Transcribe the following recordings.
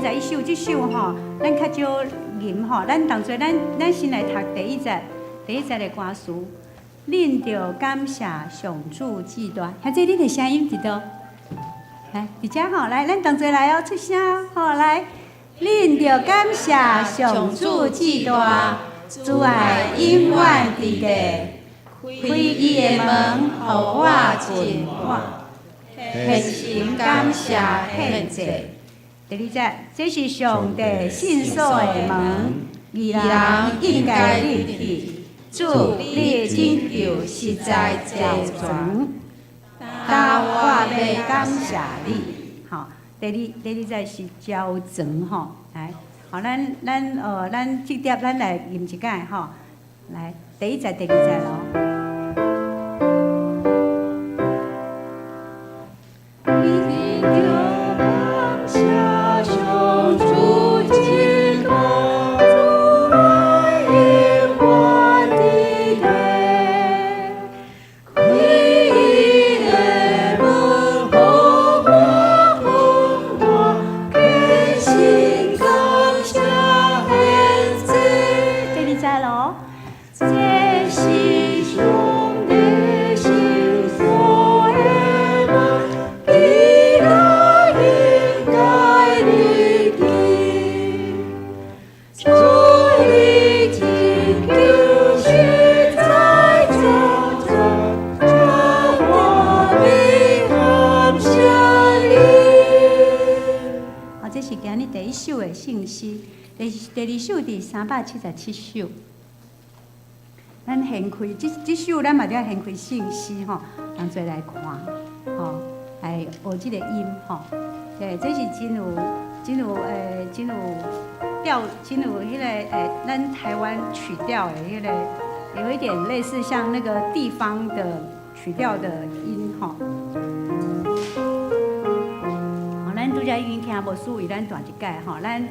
41首，这首吼，咱较少吟吼，咱当作咱先来读第一节的歌词。恁着感谢上主至大，兄弟，恁的声音伫倒？来，伫遮吼，来，咱当作来哦，出声吼，来，恁着感谢上主至大，主爱永远伫地。 开伊的门，互我进我，虔诚感谢献祭。第二节，这是上帝信所的门，义人应该入去。主，你的拯救实在周全，但我要感谢你。好，第二节是周全吼，来，好，咱这碟咱来吟一解吼，来，第一节、第二节咯。 第二首第377首，咱献开这首，咱嘛要献开信息吼，当做来看，吼，来学这个音吼，对，这是真有调，真有迄个咱台湾曲调的迄个，有一点类似像那个地方的曲调的音吼。好，咱拄则已经听无输为咱弹一解吼，咱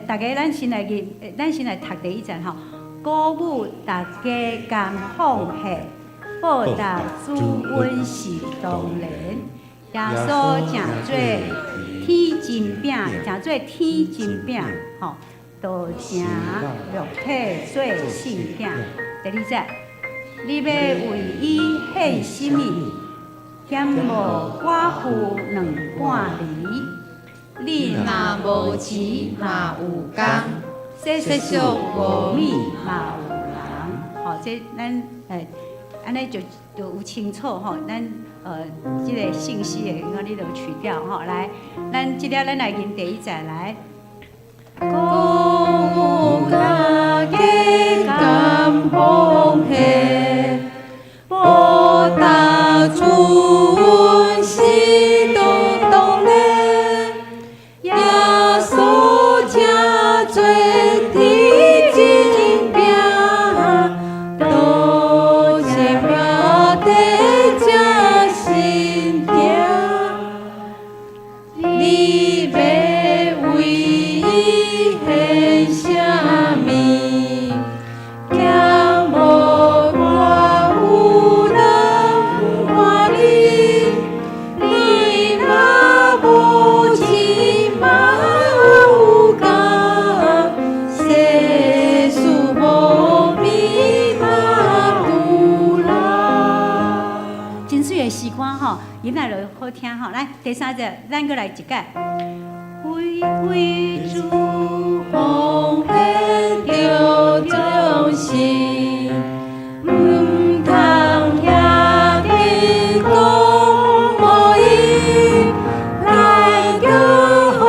大家咱先来读第一节吼，鼓舞大家甘放下，报答主恩是当然。耶稣诚做天真饼，诚做天真饼，吼，道成肉体做圣饼。第二节，你要为伊献什么？减无寡妇两半厘。 你若无钱嘛有工，世上无米嘛有人。好，这咱安尼就有清楚吼，咱这个信息的我哩就取掉吼，来，咱这了咱来吟第一节来。鼓舞大家甘放下，报答主恩是当然。 吟来就好听吼，来第三节，咱过来一解。为主奉献着忠心，唔通遐天公无义，来叫好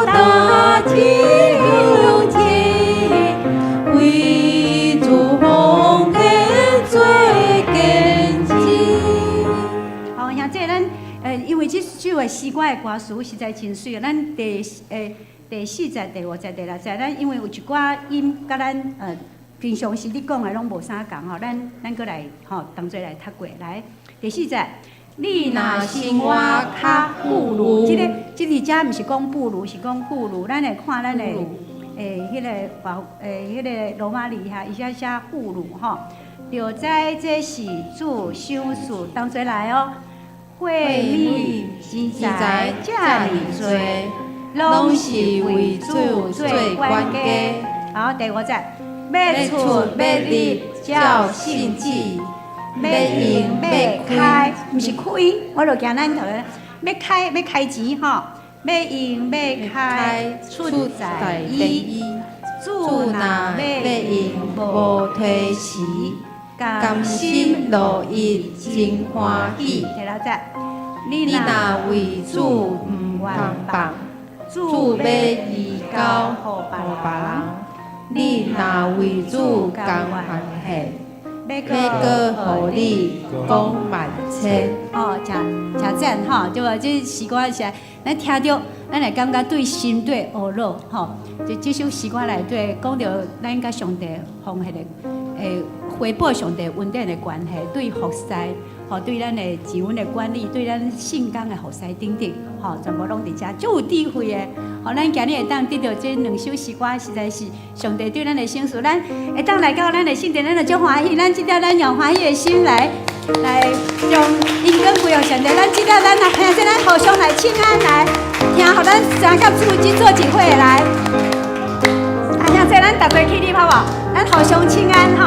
大天有情，为主奉献做见证。 因为这首的诗歌的歌词实在真水，咱第4节、第5节、第6节，咱因为有一寡音，甲咱平常时你讲的拢无啥共吼，咱过来吼，当做来读过来。第4节，你若生活较富裕，这里遮毋是讲富裕，是讲富裕。咱来看咱的迄个罗马尼亚，伊写富裕吼，就知这是主赏赐，当做来哦。 会米钱财遮尔多，拢是为主做管家。好，第五节，要出要入照信旨，要用要开，毋是开，我就惊咱头要开钱吼，要用要开出在伊，主若要用无推辞，甘心乐意真欢喜。第六节，你若为主毋愿放，主要移交互别人。你若为主甘愿献，要搁互你讲万千。哦，诚赞吼，对无？这诗歌是咱听着，咱会感觉对心对懊恼吼。就这首诗歌内底讲到咱甲上帝奉献的回报上帝恩典的关系，对服侍，吼，对咱的资源的管理，对咱圣工的服侍等等，吼，全部拢伫遮，足有智慧的。吼，咱今日会当得到这两首诗歌，实在是上帝对咱的赏赐，咱会当来到咱的圣殿，咱就足欢喜。咱即条咱用欢喜的心来将因跟归向上帝。咱即条咱来听说，咱互相来请安来听，互咱三甲主只做一伙来。啊，听说咱逐个起立好无？咱互相请安吼。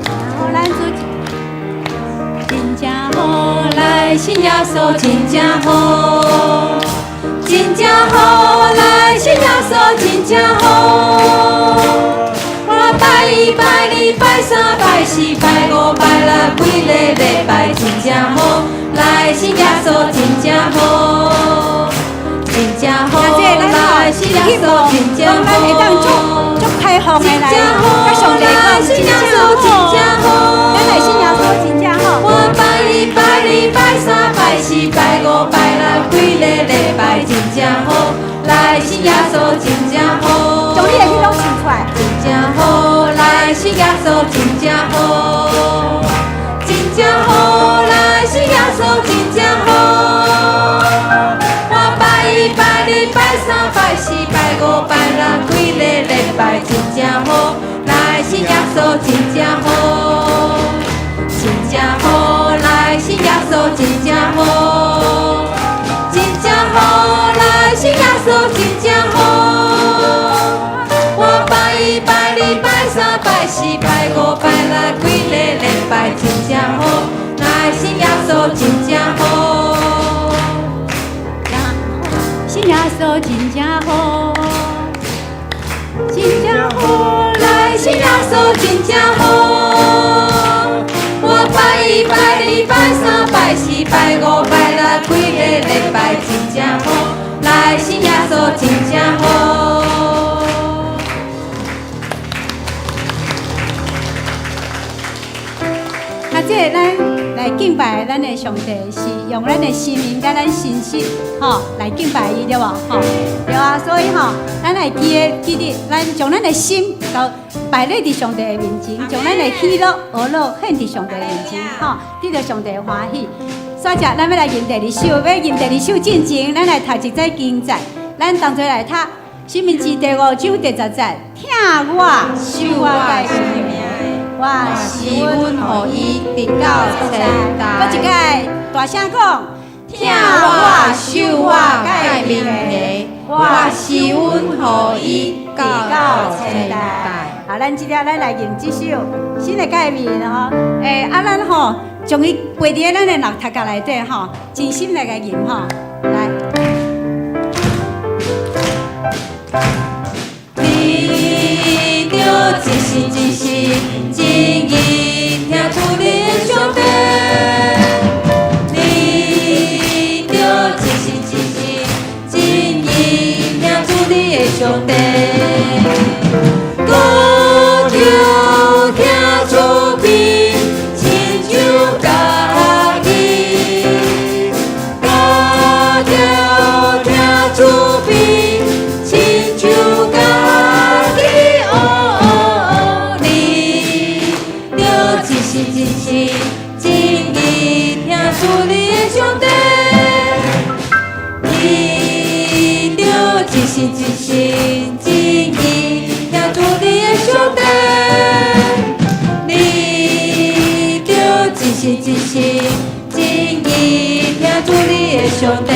然后咱做真正好，来信耶稣真正好。真正好，来信耶稣真正好。我拜一拜二拜三拜四拜五拜六，几个礼拜真正好，来信耶稣真正好。真正好，来信耶稣真正好。足开放的来，甲上帝讲真正好，咱来信耶稣真正好。我拜一拜二拜三拜四拜五拜六，几个礼拜真正好，来信耶稣真正好。从你的去拢唱出来，真正好，来信耶稣真正好，真正好，来信耶稣真正好。我拜一拜二拜三拜四拜五拜六，几个礼拜真正好，来信耶稣真正好，真正好，来信耶稣真正好，真正好，来信耶稣真正好。我拜一拜二拜三拜四拜五拜六，几个礼拜真正好，来信耶稣真正好。信耶稣真正好，真正好，来信耶稣真正好。我拜一拜二拜三拜四拜五拜六，几个礼拜真正好，来信耶稣真正好。啊，这咱来敬拜咱的上帝，是用咱的心灵甲咱心息，吼，来敬拜伊，对无？吼，对啊，所以吼，咱来记得，咱将咱的心都摆在伫上帝的面前，将咱的喜乐、懊恼献伫上帝的面前，吼，得到上帝的欢喜。所以咱要来吟第二首，要吟第二首进前，咱来读一节经节，咱同齐来读《申命记》第5章第10节，听我受我改命。我是阮予伊直到千代。我一解大声讲，听我受我改命的，我是阮予伊直到千代。好，咱即条咱来吟这首新的改命吼，咱吼将伊背伫咱的脑壳壳内底吼，真心来个吟吼，来。你着一心一心。真意听出你的上帝，你着一心一心，真意听出你的上帝。歌着听出边，亲像家己。歌着听出边，亲像家己。真心真意听出你的上帝，你着一心一心真意听出你的上帝，你着一心一心真意听出你的上帝。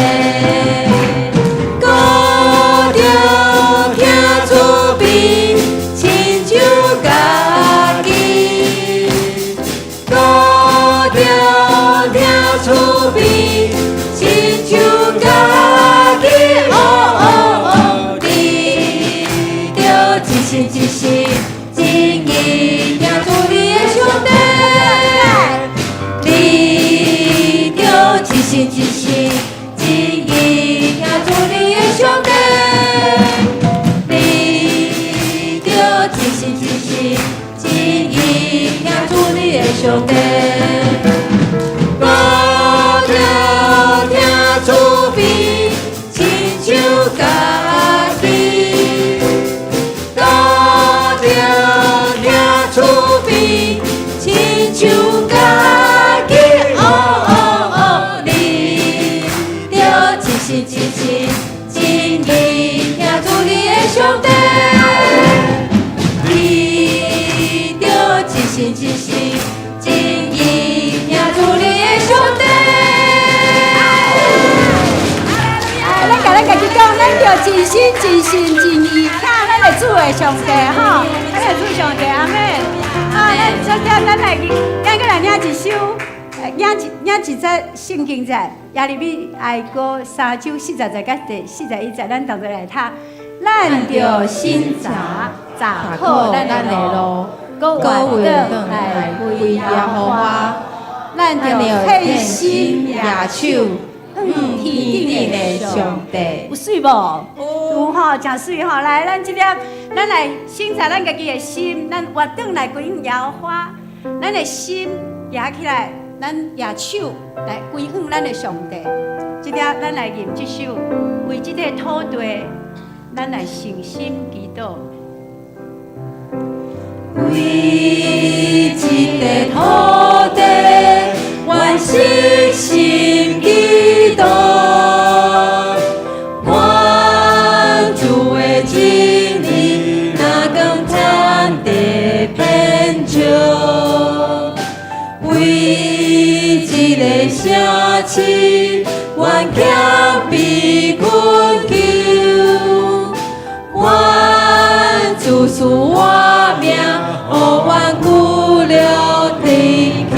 上帝。高调听慈悲，亲像家己。高调听慈悲，亲像家己。哦哦哦，你着一心一心真意听主你的上帝。你着一心一心真意听主你的上帝。咱甲咱家己讲，咱着真心真心真意听咱的主的上帝吼，咱的主上帝阿妹。啊，咱来领一首，领一节圣经在耶利米哀歌3章40节甲第41节，咱同齐来读。咱着心查好咱的路，搁回转来归耶和华。咱着献心野手，天顶的上帝。有水无？有吼，真水吼！来，咱即粒，咱来审查咱家己的心，咱活转来归耶和华。咱的心举起来，咱野手来归向咱的上帝。即粒，咱来吟即首，为即个土地，咱来诚心祈祷。为一个土地，愿诚心祈祷，愿主的真理若讲天地遍照，为一个城市，愿强逼困求，愿主赐我命。哦，愿久了地球，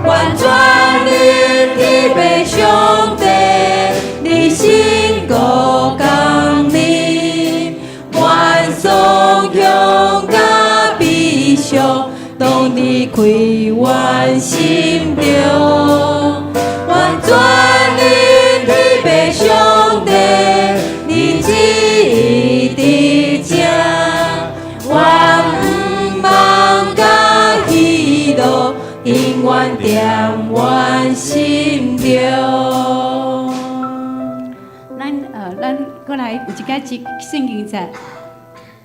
愿全能天父上帝，你心高降临，愿颂扬甲悲伤，当你开阮心中，愿全能天父上帝，你旨意伫这。永远踮阮心中。咱过来有一节圣经在，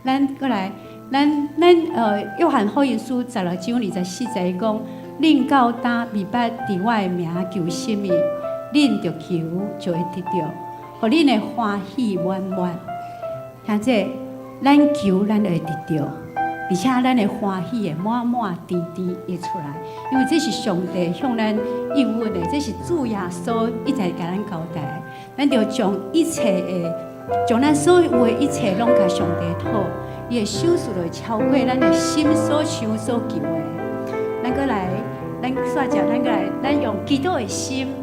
咱过来，咱约翰福音书16章24节讲，恁到今未捌伫我的名求什么，恁着求就会得到，互恁的欢喜满满。听这，咱求咱就会得到。而且咱的欢喜会满满甜甜会出来，因为这是上帝向咱应允的，这是主耶稣一直甲咱交代，咱就将一切的，将咱所有的一切拢甲上帝讨，伊的手术就超过咱的心所想所求的。咱过来，咱煞只，咱过来，咱用祈祷的心，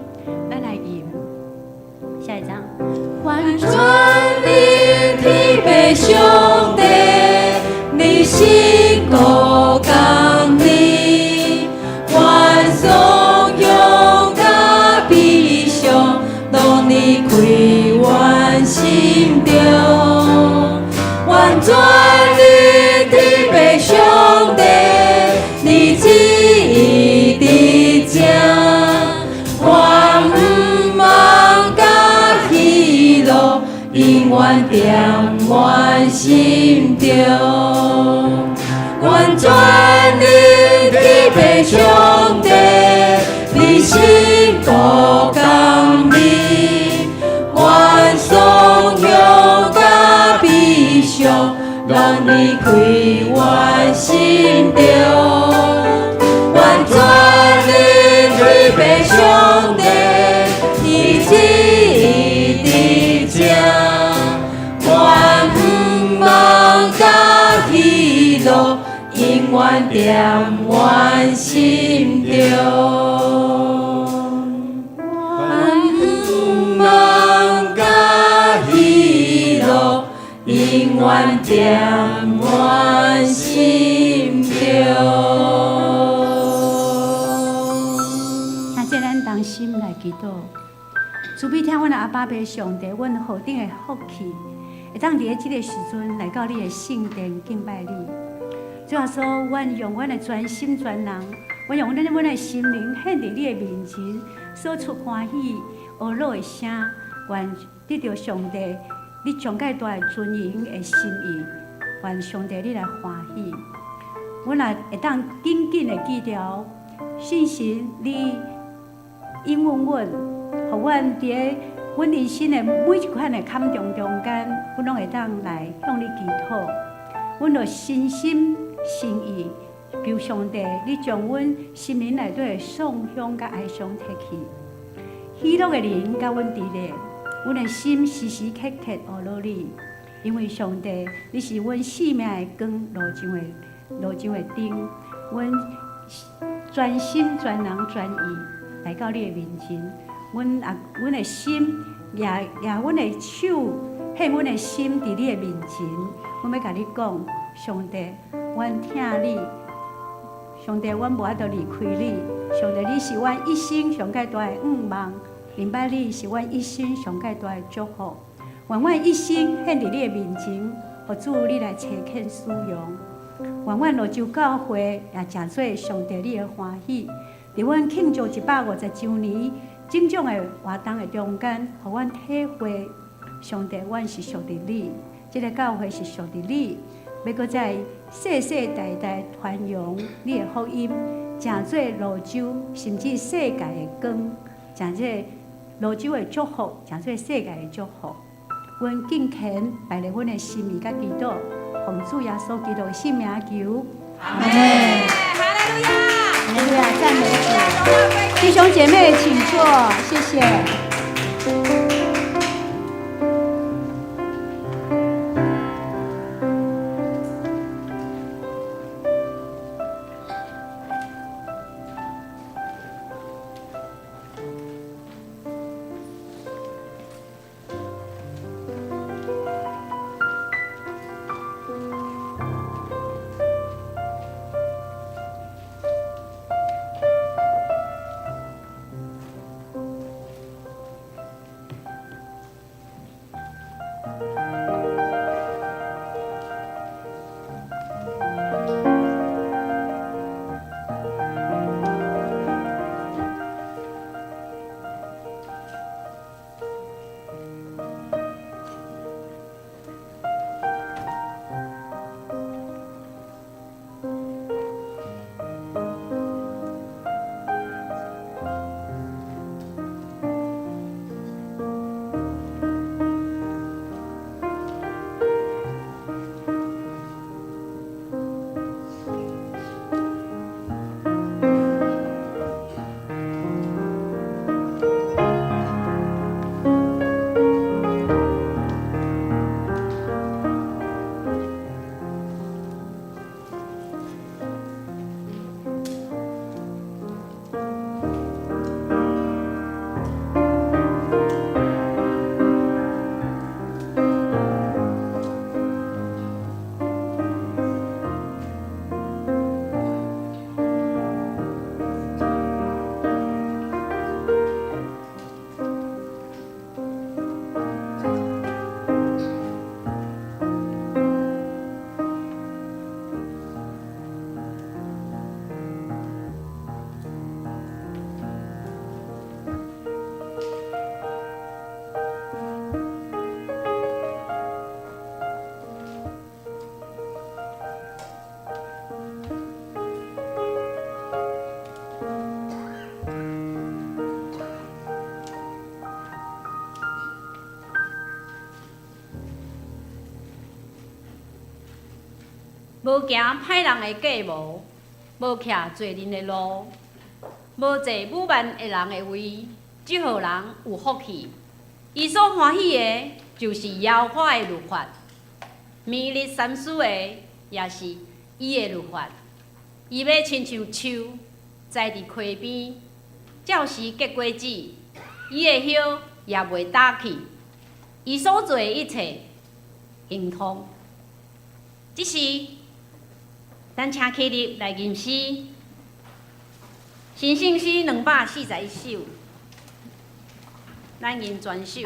咱来吟。下一张，愿全能天父上帝。你心高降临，愿颂扬甲悲伤，当你开阮心中，愿全能天父上帝，你旨意伫这，愿望甲喜乐，永远踮阮心中。愿全能天父上帝，你心高降临，愿颂扬甲悲伤，让你开阮心中。愿全能天父上帝，你旨意伫这，愿望甲喜乐。永远踮阮心中，愿望甲喜乐，永远踮阮心中。那这咱同心来祈祷，慈悲听阮的阿爸爸上帝，阮何等的福气，会当伫即个时阵来到你的圣殿敬拜你。主要说，阮用阮的全心全人，我用阮的心灵献伫你的面前，说出欢喜懊恼的声，愿得到上帝你上界大的尊荣的心意，愿上帝你来欢喜。阮也会当紧紧的记牢，信心你应允阮，互阮伫阮人生的每一款的坎中间，阮拢会当来向你祈祷。阮着真心诚意求上帝，你将阮心灵内底的创伤甲哀伤摕去。喜乐的人甲阮伫咧，阮的心时时刻刻懊恼你，因为上帝，你是阮生命的光，路上的灯。阮全心全人全意来到你的面前，阮的心也阮的手献阮的心伫你的面前。阮要甲你讲，上帝，阮听你，上帝，阮无法度离开你。上帝，你是阮一生上界大的愿望，明白你是阮一生上界大的祝福。愿阮一生献伫你的面前，互主你来垂肯使用。愿阮罗州教会也诚做上帝你的欢喜，伫阮庆祝150周年整种的活动的中间，互阮体会上帝，阮是属于你，这个教会是属于你，要搁再世世代代传扬你的福音，诚做罗州甚至世界的光，诚做罗州的祝福，诚做世界的祝福。阮敬虔摆咧阮的心意甲祈祷，奉主耶稣基督的圣名求，阿门。哈利路亚！哈利路亚！赞美主！弟兄姐妹，请坐，谢谢。无行歹人的计谋，无徛罪人的路，无坐武万的人的位，这号人有福气。伊所欢喜的，就是耶和华的律法；明日三思的，也是伊的律法。伊要亲像树，栽伫溪边，照时结果子，伊的叶也袂打去。伊所做的一切，亨通。这是咱请起立来吟诗，新圣诗241首，咱吟全首。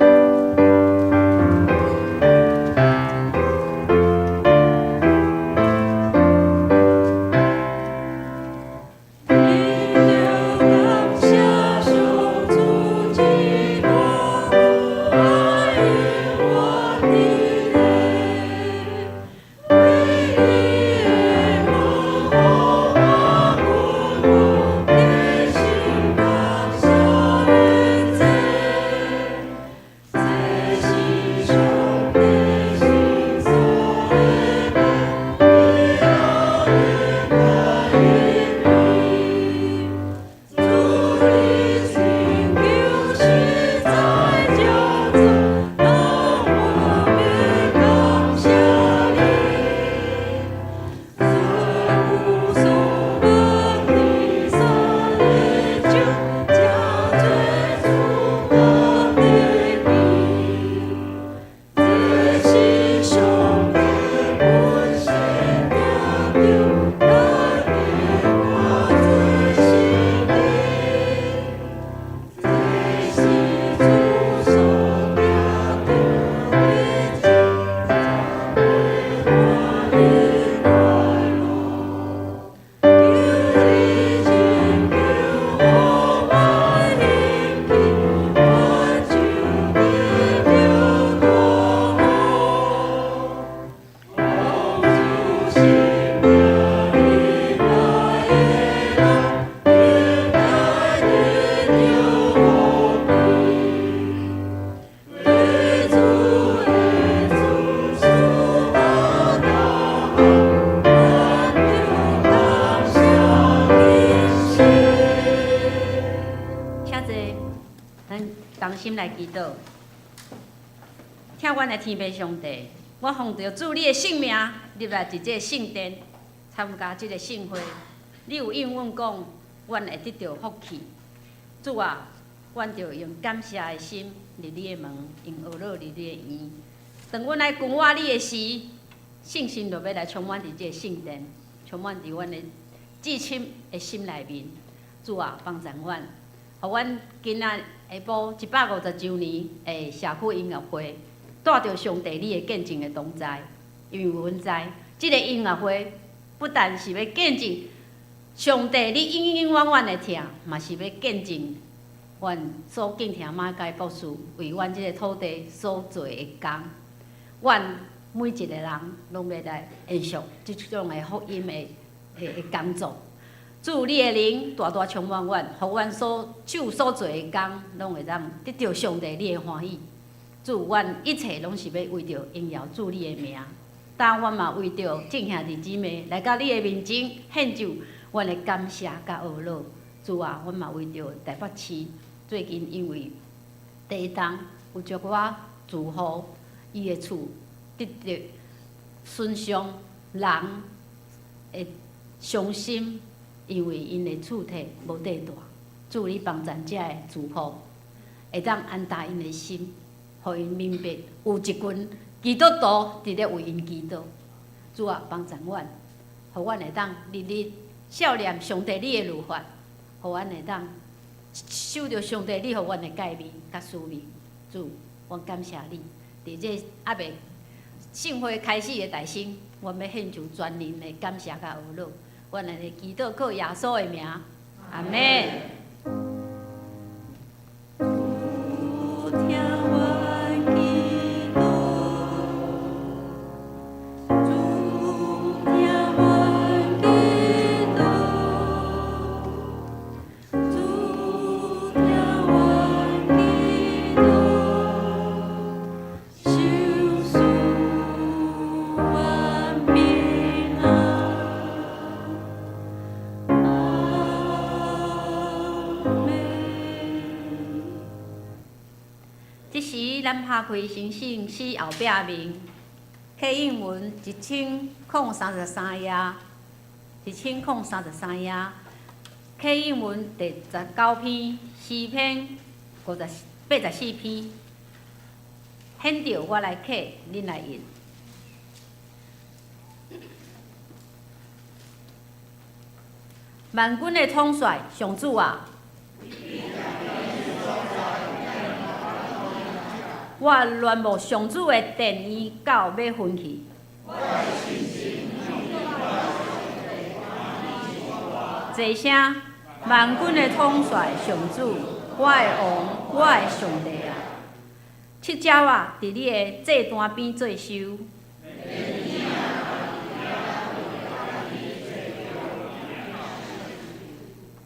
济，咱同心来祈祷。听阮的天父上帝，我奉着主你的性命入来伫这圣殿，参加这个盛会。你有应允讲，阮会得到福气。主啊，阮着用感谢的心入你的门，用学乐入你的院。当阮来供我你的时，信心就要来充满伫这圣殿，充满伫阮的至亲的心内面。主啊，帮助阮，互阮今仔下晡150周年的社区音乐会，带着上帝你的见证的同在。因为阮知，即个音乐会不但是要见证上帝你永永远远的疼，嘛是要见证阮所敬听马街博士为阮即个土地所做的工。阮每一个人拢要来延续即种的福音的工作。主你的灵大大充满阮，互阮手所做的工，拢会当得到上帝你的欢喜。主，阮一切拢是要为着荣耀主你的名。但阮嘛为着众兄弟姊妹来到你的面前献上阮的感谢甲懊恼。主啊，阮嘛为着台北市最近因为地震有足我祝福伊的厝得到损伤，人会伤心。因为因的厝体无地大，主你帮助遮的住户，会当安踏因的心，互因明白有一群基督徒伫咧为因祈祷。主啊，帮助阮，互阮会当日日孝念上帝你的律法，互阮会当守着上帝你互阮的诫命甲使命。主，我感谢你，伫这还未盛会开始的大声，阮要献上全人的感谢甲懊恼。阮来祈祷靠耶稣的名，阿门。这时，咱拍开星星四后壁面，刻印文1033页，1033页，刻印文第19篇，诗篇84篇，显着我来刻，恁来印。万军的统帅上主啊！我恋慕上主的殿院到要昏去。一声，万军的统帅上主，我的王，我的上帝啊！七鸟啊，伫你的祭坛边做收。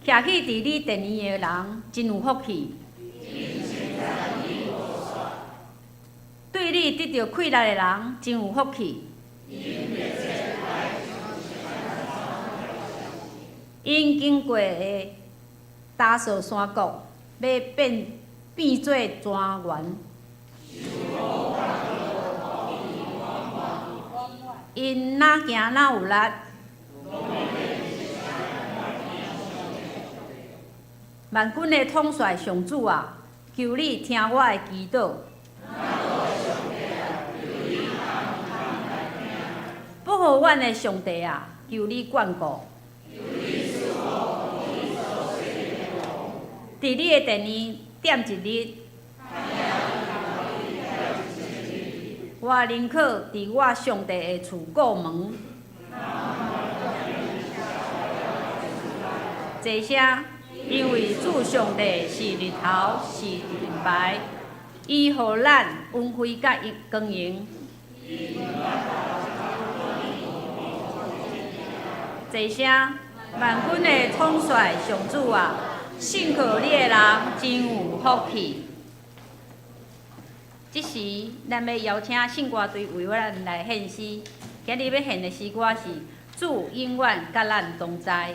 徛起伫你殿院的人，真有福气。对你得到快乐的人，真有福气。因经过的大扫山谷，要变做泉源。因哪行哪有力。万军的统帅上主啊，求你听我的祈祷。保护阮的上帝啊，求你眷顾。伫你的殿院点一日，我宁可伫我上帝的厝过门。一声，因为主上帝是日头，是银牌，伊互咱恩惠甲光荣。一声，万军的统帅上主啊，信靠你的人真有福气。这时，咱要邀请圣歌队为咱来献诗。今日要献的诗歌是《主永远甲咱同在》。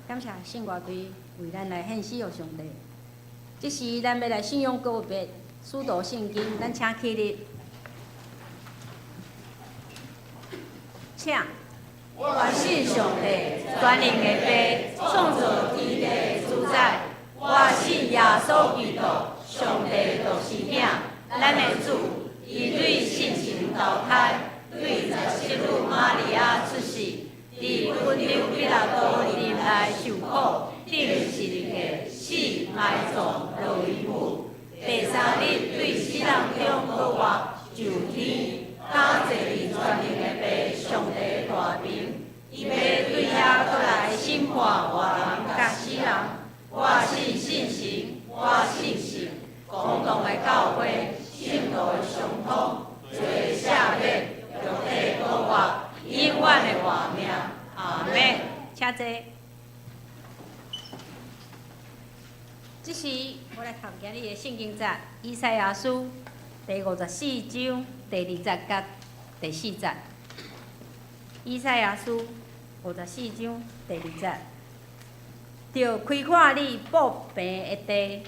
感谢圣乐队为咱来献诗予上帝。即时咱要来信仰告别，使徒圣经，咱请起立，请。我信上帝，全能的爸，创造天地主宰。我信耶稣基督，上帝独生囝，咱的主，伊对性情投胎，对17女玛利亚出世，伫温州比拉多林内受苦，定12个死埋葬落伊母。第3日对死人中复活就天，感谢伊全能的爸，上帝大名。伊要对遐过来审判活人甲死人。我信信神，我信神，公共的教会，圣道的相通，罪赦免，肉体复活，永远的活命。阿门。请坐。这时我来读今日的圣经节，以赛亚书第54章第20节甲第4节。以赛亚书54章第2节。着开阔你布平的地，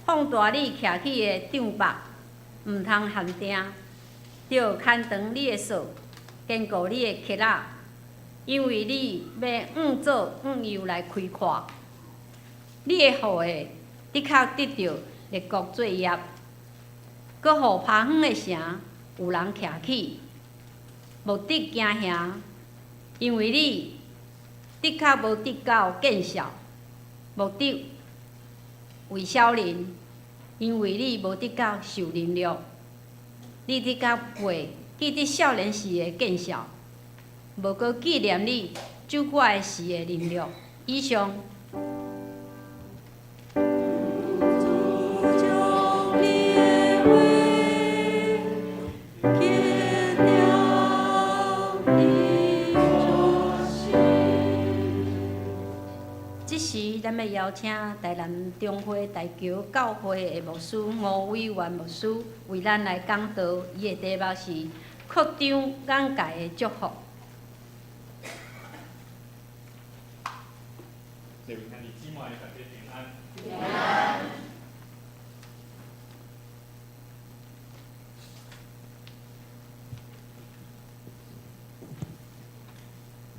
放大你徛起的帐幕，毋通限定。着牵长你的锁，坚固你的膝仔，因为你要做油来开阔。你的后裔的确得到列国做业，搁互趴远的城有人徛起，无得惊吓，因为你的确无得到见效。无得为少年，因为你无得到受能力，你得到袂记得少年时的见效，无搁纪念你走过的时的能力。以上。咱要邀请台南中华大桥教会的牧师吴伟元牧师为咱来讲道，伊的题目是扩张眼界的祝福。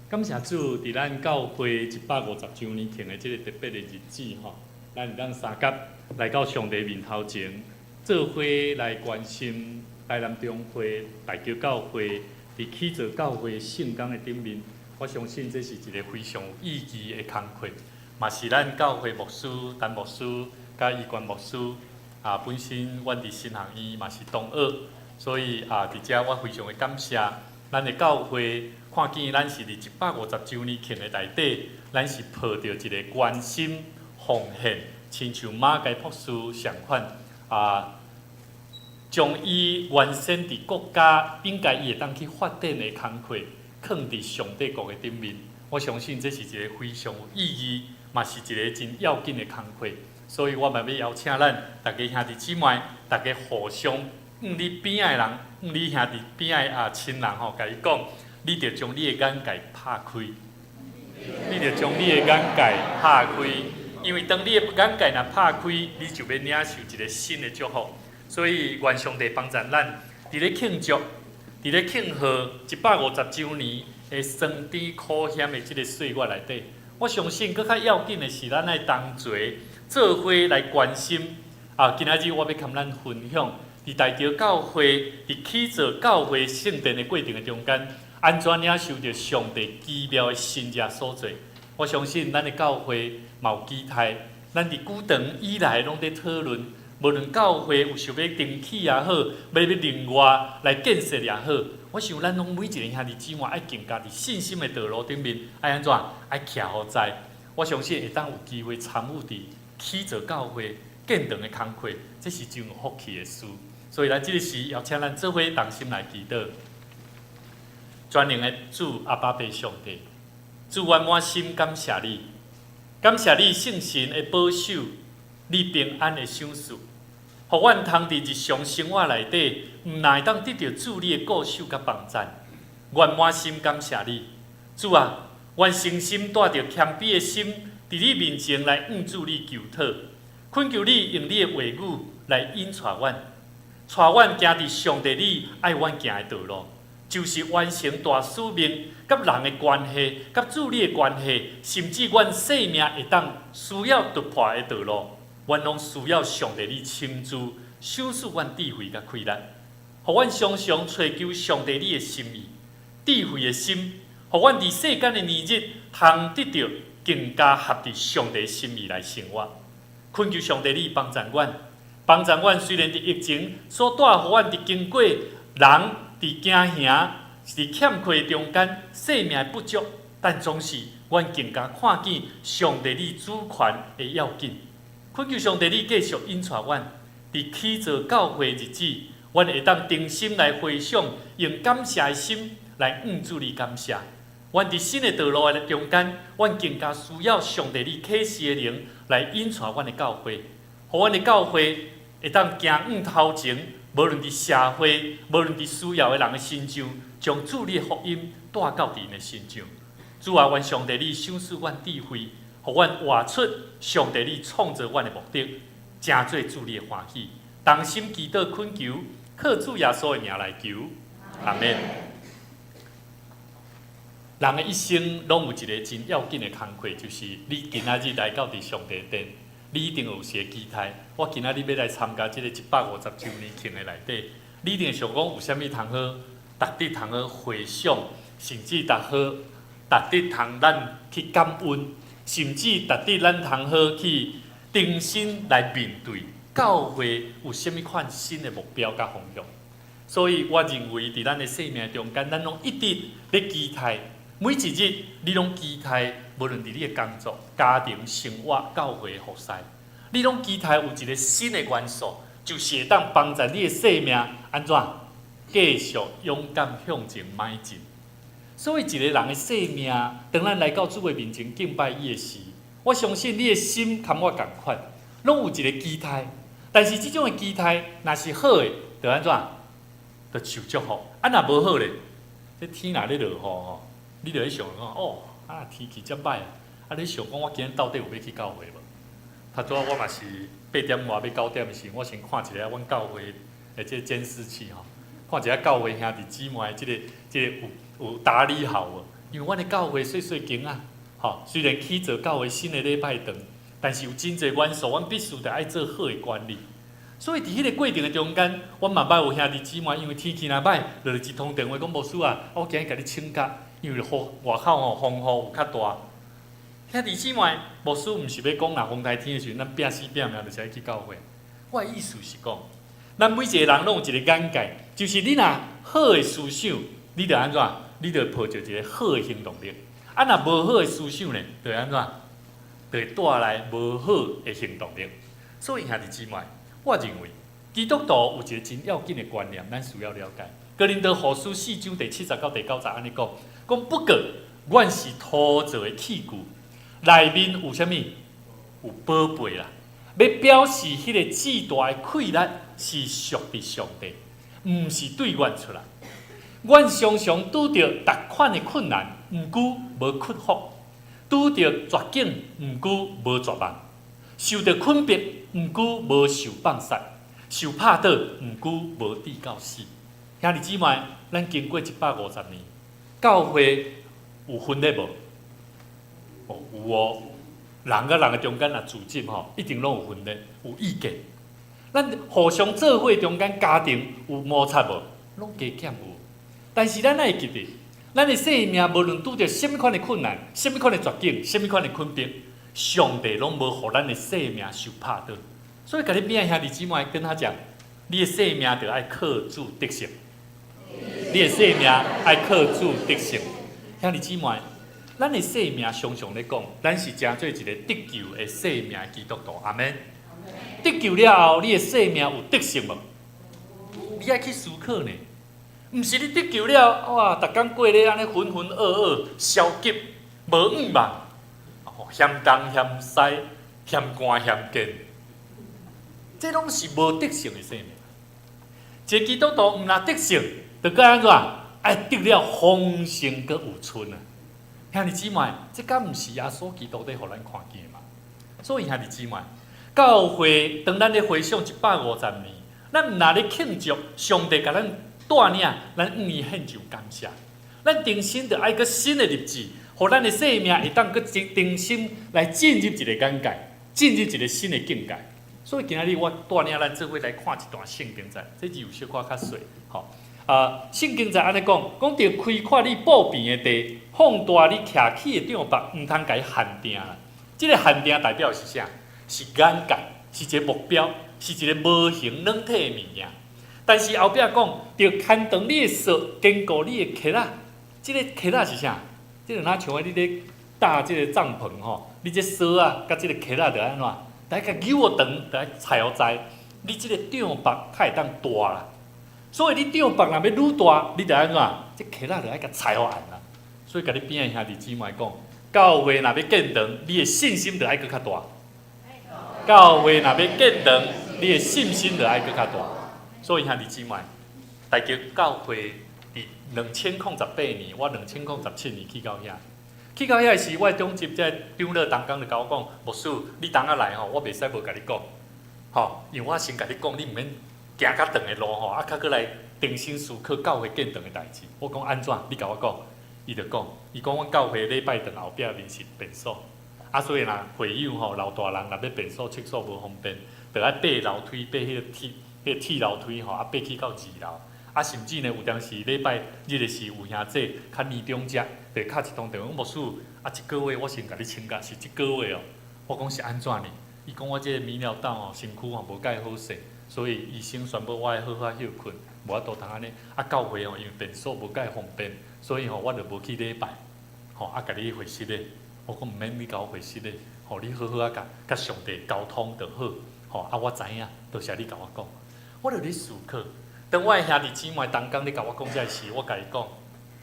感谢主，伫咱教会150周年庆的这个特别的日子吼，咱当三甲来到上帝面头前，做伙来关心台南中会大桥教会伫起造教会圣工的顶面。我相信这是一个非常有意义的工作，嘛是咱教会牧师、陈牧师、甲医官牧师本身阮伫新行医嘛是同学，所以伫遮我非常的感谢咱的教会。看见咱是伫150周年庆的内底，咱是抱着一个关心、奉献，亲像马偕博士相款将伊完成伫国家应该伊会当去发展的工作，放伫上帝国的顶面。我相信这是一个非常有意义，嘛是一个真要紧的工作。所以我嘛要邀请咱大家兄弟姊妹，大家互相你边仔的人，你兄弟边仔亲人吼，甲伊讲。你着将你的眼界拍开，你着将你的眼界拍开，因为当你的眼界若拍开，你就要领受一个新的祝福。所以愿上帝帮助咱，伫咧庆祝，伫咧庆贺150周年的酸甜苦险的这个岁月内底，我相信更较要紧的是，咱爱同齐做伙来关心。今仔日我要跟咱分享，伫大桥教会伫起造教会圣殿的过程的中间。安怎领受着上帝奇妙的心意所在？我相信咱的教会嘛有期待，咱伫久长以来拢在讨论，无论教会有想要重启也好，要另外来建设也好，我想咱拢每一个兄弟姊妹爱更加伫信心的道路顶面，爱安怎爱徛好在。我相信会当有机会参与伫起造教会建堂的工作，这是真有福气的事。所以咱这个时邀请咱做伙同心来祈祷。全能的主阿爸爸上帝，主我满心感谢你，感谢你圣神的保守，你平安的赏赐，互阮通伫日常生活内底，毋但会当得到主你的固守甲帮赞。阮满心感谢你，主啊，阮诚心带着谦卑的心，伫你面前来向主你求讨，恳求你用你的话语来引带阮，带阮行伫上帝你爱阮行的道路。就是完成大使命，甲人的关系，甲主理的关系，甚至阮生命会当需要突破的道路，阮拢需要上帝你亲自赏赐阮智慧甲开力，互阮常常找求上帝你的心意，智慧的心，互阮伫世间的年日，通得到更加合伫上帝的心意来生活。恳求上帝你帮助阮，帮助阮。虽然伫疫情所带互阮伫经过人伫惊吓、伫欠缺中间生命不足，但总是阮更加看见上帝你主权的要紧。恳求上帝你继续引带阮，伫起造教会日子，阮会当定心来回想，用感谢的心来主你感谢。阮伫新的道路的中间，阮更加需要上帝你启示的灵来引带阮的教会，互阮的教会会当行头前，无论伫社会，无论伫需要的人的身上，将主你的福音带到伫因的身上。主啊，愿上帝你赏赐阮智慧，互阮活出上帝你创造阮的目的，真做主你的欢喜。同心祈祷恳求，靠主耶稣的名来求，阿们。人的一生拢有一个真要紧的工课，就是你今仔日来到伫上帝殿，你一定有些期待。我今仔日要来参加这个150周年庆的内底，你一定想讲有啥物通好，值得通好回想，甚至值得通咱去感恩，甚至值得咱通好去定心来面对教会有啥物款新的目标甲方向。所以我认为伫咱的生命中间，咱拢一直咧期待。每一日，你拢期待，无论伫你的工作、家庭、生活、教会的服侍，你拢期待有一个新的元素，就是会当帮助你的生命安怎继续勇敢向前迈进。所以，一个人的生命，当咱来到主的面前敬拜伊的时，我相信你的心跟我同款，拢有一个期待。但是，这种的期待，若是好的，就安怎？就受祝福；啊，若无好咧，这天若咧落雨吼。你就咧想讲哦，天气遮歹啊！你想讲我今日到底有要去教会无？他昨我嘛是8点外要9点时，我先看一下阮教会的这监视器吼，看一下教会兄弟姊妹这个有打理好无？因为阮的教会细细间啊，吼，虽然起做教会新的礼拜堂，但是有真侪元素，阮必须得爱做好的管理。所以伫迄个过程的中间，阮嘛捌有兄弟姊妹，因为天气若歹，就一通电话讲牧师啊，我今日甲你请假。因为外口吼风雨有较大，兄弟姊妹，牧师毋是要讲若风台天的时阵，咱拼死拼命就是爱去教会。我的意思是讲，咱每一个人拢有一个眼界，就是你若好的思想，你着安怎？你着抱着一个好的行动力。啊，若无好的思想呢，着安怎？就会带来无好的行动力。所以兄弟姊妹，我认为基督徒有一个真要紧的观念，咱需要了解。哥林多后书4章第70到第90安尼讲。讲不过，阮是土造的器具，内面有啥物？有宝贝啦。要表示迄个巨大的气力是属于上帝，毋是对阮出来。阮常常拄着逐款的困难，毋过无克服；拄着绝境，毋过无绝望；受着困迫，毋过无受放杀；受拍倒，毋过无抵到死。兄弟姊妹，咱经过150年。教会有分裂无？哦，有哦。人甲人的中间若组织吼，一定拢有分裂，有意见。咱互相做伙中间家庭有摩擦无？拢加减有。但是咱爱记得，咱的生命无论拄着什么款的困难、什么款的绝境、什么款的困迫，上帝拢无互咱的生命受拍倒。所以，甲你边兄弟姊妹跟他讲，你的生命着爱靠主得胜。你的生命爱靠主得胜，兄弟姊妹，咱的生命常常咧讲，咱是真做一个得救的生命的基督徒，阿门。得救了后，你的生命有得胜无？你爱去思考呢，毋是你得救了，哇，逐工过咧安尼浑浑噩噩、消极、无愿望，嫌东嫌西、嫌寒嫌见，这拢是无得胜的生命。一个基督徒毋若得胜。就该安怎？爱得了丰盛佮有春啊！兄弟姊妹，这敢毋是耶稣基督在互咱看见嘛？所以兄弟姊妹，教会当咱咧回想150年，咱毋若咧庆祝上帝甲咱带领咱5年献上感谢。咱重新着爱个新的日子，互咱的生命会当个重新来进入一个眼界，进入一个新的境界。所以今仔日我带领咱做伙来看一段圣经在，这字有小可较细，吼。圣经在安尼讲，讲着开阔你步边的地，放大你徛起的帳幕，毋通甲伊限定啦。即、个限定代表是啥？是眼界，是一个目標，是一个无形软體的物件。但是后壁講，着牽長你的手，堅固你的腳仔。即、個腳仔是啥？即、個若像你咧搭即個帳篷吼，你這手啊，甲即個腳仔着安怎？大家扭個長，着愛踩好在，你即個帳幕較會當大啦。所以你帳幕若要愈大，你着安怎？即腳仔着愛甲踩好硬啦。所以甲你邊的兄弟姊妹講，教會若要建長，你的信心着愛佫較大。教會若要建長，你的信心着愛佫較大。所以兄弟姊妹，大家教會伫2008年，我2017年去到遐。去到遐時，我的中級即長老同工就甲我講，牧師，你當下來吼，我袂使無甲你講，吼，因為我先甲你講，你毋免行較長的路吼，較過來定心思考教會建長的代志。我講安怎？你甲我講，伊就講，伊講阮教會禮拜堂後壁面是便所，所以若會友吼老大人若要便所廁所無方便，就愛爬樓梯，爬迄個鐵樓梯吼，爬去到2樓。甚至呢，有當時禮拜日的時，有兄弟較年長者，就敲一通電話，牧師，一個月我先甲你請假，是一個月哦。我講是安怎呢？伊講我這個泌尿道吼，身軀吼無介好勢，所以醫生宣布我愛好好休困，無法度通安尼。教會吼，因為便所無介方便，所以吼我就無去禮拜，吼甲你會室咧。我講毋免你甲我會室咧，吼你好好甲上帝溝通就好，吼我知影，多謝你甲我講，我就咧思考。當我的兄弟姊妹同工咧甲我講這時，我甲伊講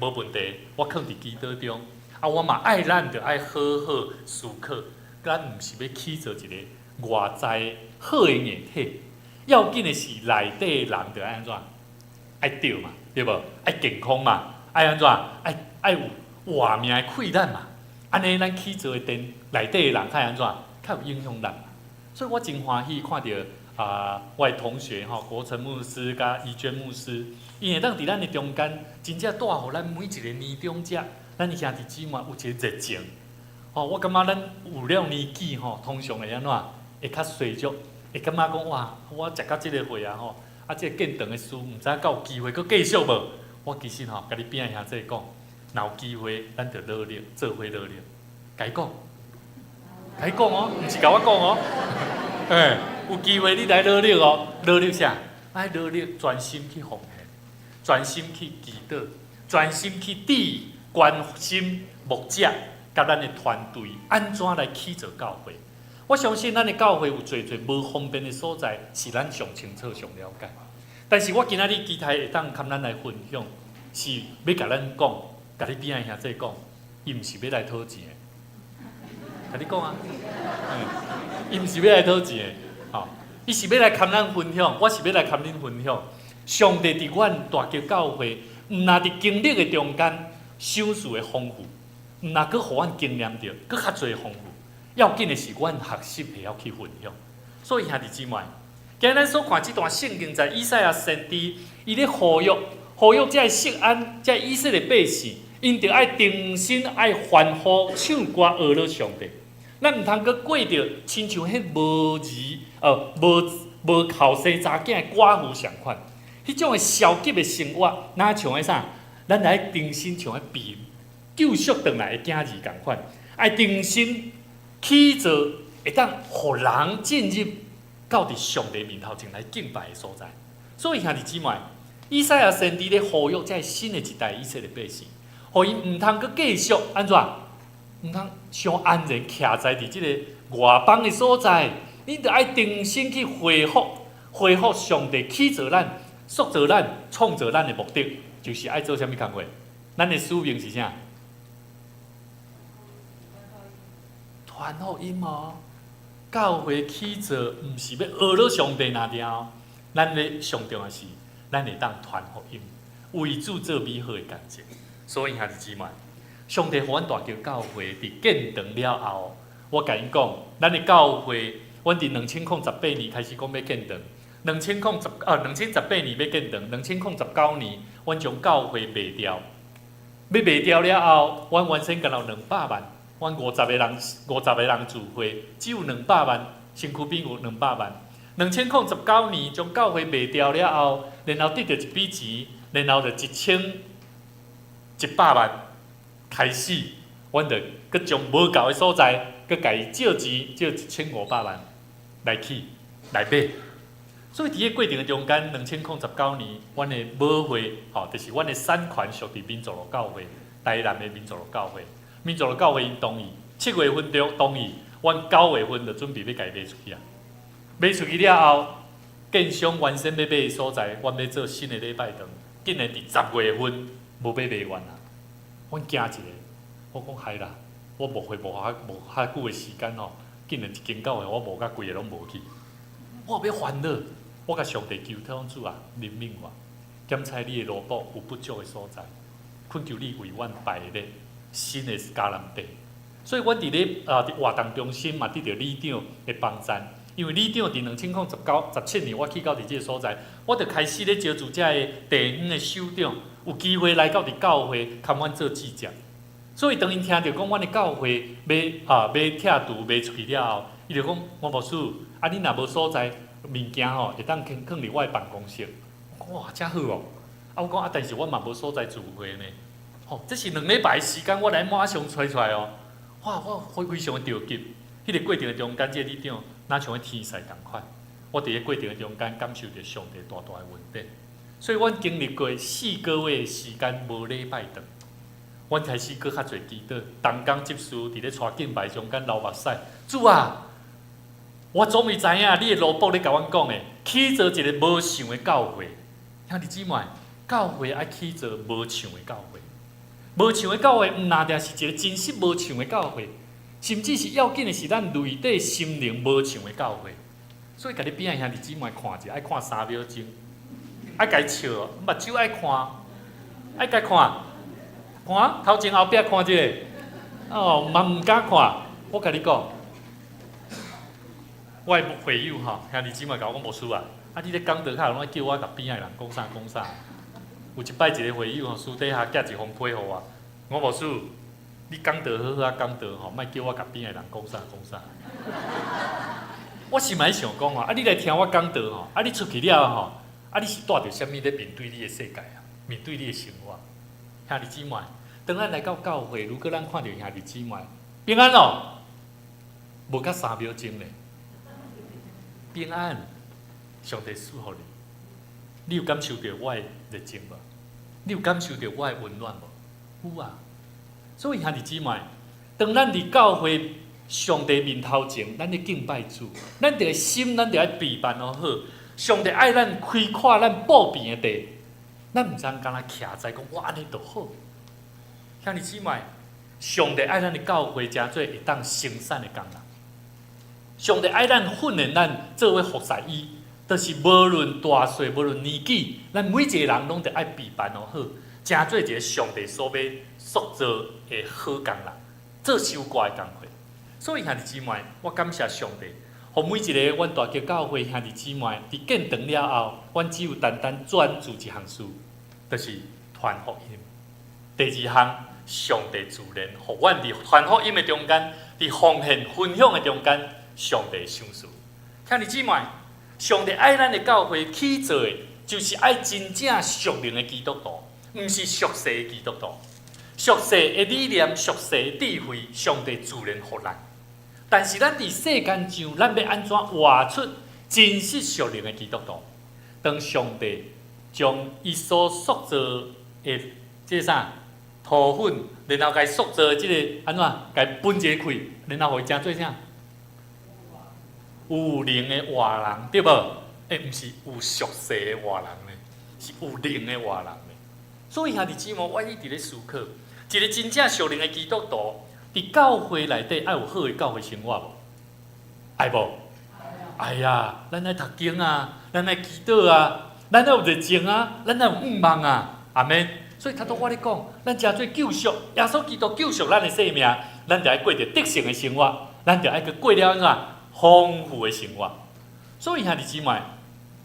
無問題，我囥佇基督中。我嘛愛咱着愛好好思考，咱毋是要起造一個外在好的硬體，要緊的是內底的人着愛安怎？愛對嘛，對無？愛健康嘛，愛安怎？愛有活命的氣力嘛。安尼咱起造的電內底的人較安怎？較有影響力。所以我真歡喜看到。我的同學吼，國成牧師甲怡娟牧師，伊會當佇咱的中間，真正帶予咱每一個年長者，咱的兄弟姊妹有一個熱情。我感覺咱有了年紀吼，通常會安怎？會較隨足，會感覺講哇，我食到這個歲啊吼，這個建長的事，毋知敢有機會佫繼續無？我其實吼，甲你邊個兄弟講，若有機會，咱就努力，做伙努力。甲伊講哦，毋是甲我講哦，有機會你來努力哦，努力啥？愛努力專心去奉獻，專心去祈禱，專心去關心牧者甲咱的團隊安怎來起造教會。我相信咱的教會有濟無方便的所在，是咱上清楚、上了解。但是我今仔日期待會當跟咱來分享，是要甲咱講，甲你邊個兄弟講，伊毋是要來討錢的，甲你講啊，伊毋是要來討錢的。伊是要來跟咱分享，我是要來跟恁分享。上帝伫阮大橋教會，毋若伫經歷的中間，賞賜的豐富，毋若佫互阮經驗到，佫較濟豐富。要緊的是，阮學習會曉去分享。所以兄弟姊妹，今日咱所看這段聖經，在以賽亞先知，伊咧呼籲這錫安、這以色列百姓，因着愛定心、愛歡呼、唱歌學了上帝。咱毋通佫過着親像迄無義、無後生查囝的寡婦相款，迄種的消極的生活，哪像迄啥？咱來定心像迄被救贖轉來的囝兒共款，愛定心起造會當互人進入到佇上帝面頭前來敬拜的所在。所以兄弟姊妹，以賽亞先知咧呼籲這新的一代以色列百姓，互因毋通佫繼續安怎？毋通上安然徛在佇即個外邦的所在，你着愛定心去回復上帝起造咱、塑造咱、創造咱的目的，就是愛做啥物工課？咱的使命是啥？傳福音哦！教會起造毋是要學了上帝那條，咱咧上重要是，咱會當傳福音，為主做美好的工作。所以兄弟姊妹。上帝互阮大橋教會佇建堂了後，我甲因講，咱的教會，阮佇2008年開始講要建堂， 2018年要建堂，2019年阮将教会卖掉，要卖掉了后，阮原先干有200万，阮50个人聚会，只有200万，身躯边有200万。2019年将教会卖掉了后，然后得到一笔钱，然后就1100万开始，阮就佮将无够的所在，佮家己借钱借1500万来起来买。所以伫个过程的中间，2019年，阮的母会，就是阮的产权属伫民族路教会，台南的民族路教会。民族路教会因同意，7月份就同意，阮9月份就准备要家卖出去啊。卖出去了后，建商原先要买的所在，阮要做新的礼拜堂，竟然伫10月份无买卖完啊！阮惊一个，我讲嗨啦，我无遐久的时间竟然一间教会我无甲规个拢无去，我要烦恼。我甲上帝求祷主啊，怜悯我，检查你的罗卜有不足的所在，恳求你为阮摆列新的迦南地。所以，阮伫咧活动中心嘛，得到理长的帮赞。因为理长伫2017年，我去到伫即个所在，我就开始咧招助遮个地方的首长，有机会来到伫教会，参阮做记者。所以，当因听到讲阮的教会要拆除卖出去了后，伊就讲：王牧师，你若无所在。物件会当囥伫我的办公室，哇，真好哦！我讲但是我嘛无所在聚会呢。这是2礼拜的时间，我来马上找出来哦。哇，我非常的着急。迄个过程的中间，这个理长哪像天使同款。我伫个过程的中间感受着上帝大大的恩典。所以，阮经历过4个月的时间无礼拜堂，阮开始搁较侪祈祷，同工执事伫咧带敬拜中间流目屎。主啊！我总会知影，你的罗卜咧甲阮讲的，起做一个无想的教会。兄弟姊妹，教会爱起做无想的教会。无想的教会，毋单定是一个真实无想的教会，甚至是要紧的是咱内底心灵无想的教会。所以，家己边仔兄弟姊妹看者，爱看3秒钟，爱家笑，目睭爱看，爱家看，看头前后壁看一下，嘛毋敢看。我甲你讲。我的会友兄弟姊妹甲我讲牧师啊，你咧讲道较拢叫我甲边仔的人讲啥。有一摆一个会友私底下寄一封批互我，我牧师，你讲道好好讲道莫叫我甲边仔的人讲啥。我心内想讲你来听我讲道你出去了你是带着啥物咧面对你的世界啊？面对你的生活，兄弟姊妹，当咱来到教会，如果咱看到兄弟姊妹平安无甲3秒钟咧。平安，上帝赐予你。你有感受到我的热情无？你有感受到我的温暖无？有啊。所以兄弟姊妹，当咱伫教会上帝面头前，咱咧敬拜主，咱着心，咱着爱备办好。上帝爱咱开阔咱步边的地，咱毋通干那徛在讲我安尼就好。兄弟姊妹，上帝爱咱的教会诚做会当生产的工人。上帝爱咱训练咱做伙服侍伊，就是无论大细，无论年纪，咱每一个人拢得爱备办好，诚做一个上帝所要塑造的好工人，做守寡的工课。所以兄弟姊妹，我感谢上帝，互每一个阮大桥教会兄弟姊妹伫建堂了后，阮只有单单专注一项事，就是传福音。第2项，上帝自然互阮伫传福音的中间，伫奉献分享的中间。上帝赏赐，兄弟姊妹，上帝爱咱的教会起做的，就是爱真正属灵的基督徒，毋是俗世的基督徒。俗世的理念、俗世的智慧，上帝自然互咱。但是咱伫世间上，咱要安怎活出真实属灵的基督徒？当上帝将伊所塑造的即个啥土粉，然后甲伊塑造的即个安怎，甲伊分解开，然后互伊成做啥？有灵的活人，对无？毋是有俗世的活人呢，是有灵的活人呢。所以兄弟姊妹，我一直咧思考，一个真正属灵的基督徒，伫教会内底爱有好的教会生活无？爱无？爱呀！咱爱读经啊，咱爱祈祷啊，咱爱有热情啊，咱爱有愿望啊，阿免。所以头拄我咧讲，咱诚做救赎，耶稣基督救赎咱的生命，咱着爱过着得胜的生活，咱着爱去过了安怎？丰富的生活，所以兄弟姊妹，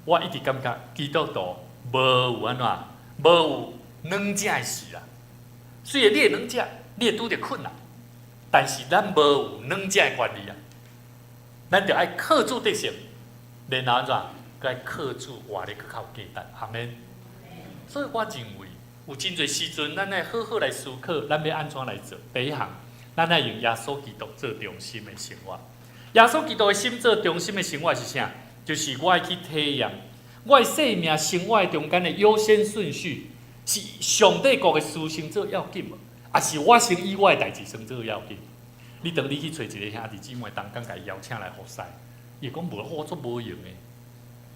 我一直感觉基督徒无有安怎，无有软正的事啦。虽然你会软正，你会拄着困难，但是咱无有软正的权利啊。咱着爱靠主得胜，然后安怎？该靠主活得更较有价值，阿免。所以我认为有真侪时阵，咱爱好好来思考，咱要安怎来做。第一项，咱爱用耶稣基督做中心的生活。耶稣基督的心做中心的生活是啥？就是我爱去体验，我的生命生活中间的优先顺序是上帝国的事先做要紧无？还是我先以我的代志先做要紧？你当你去找一个兄弟姊妹，同工甲伊邀请来服侍，伊讲无我做无用的，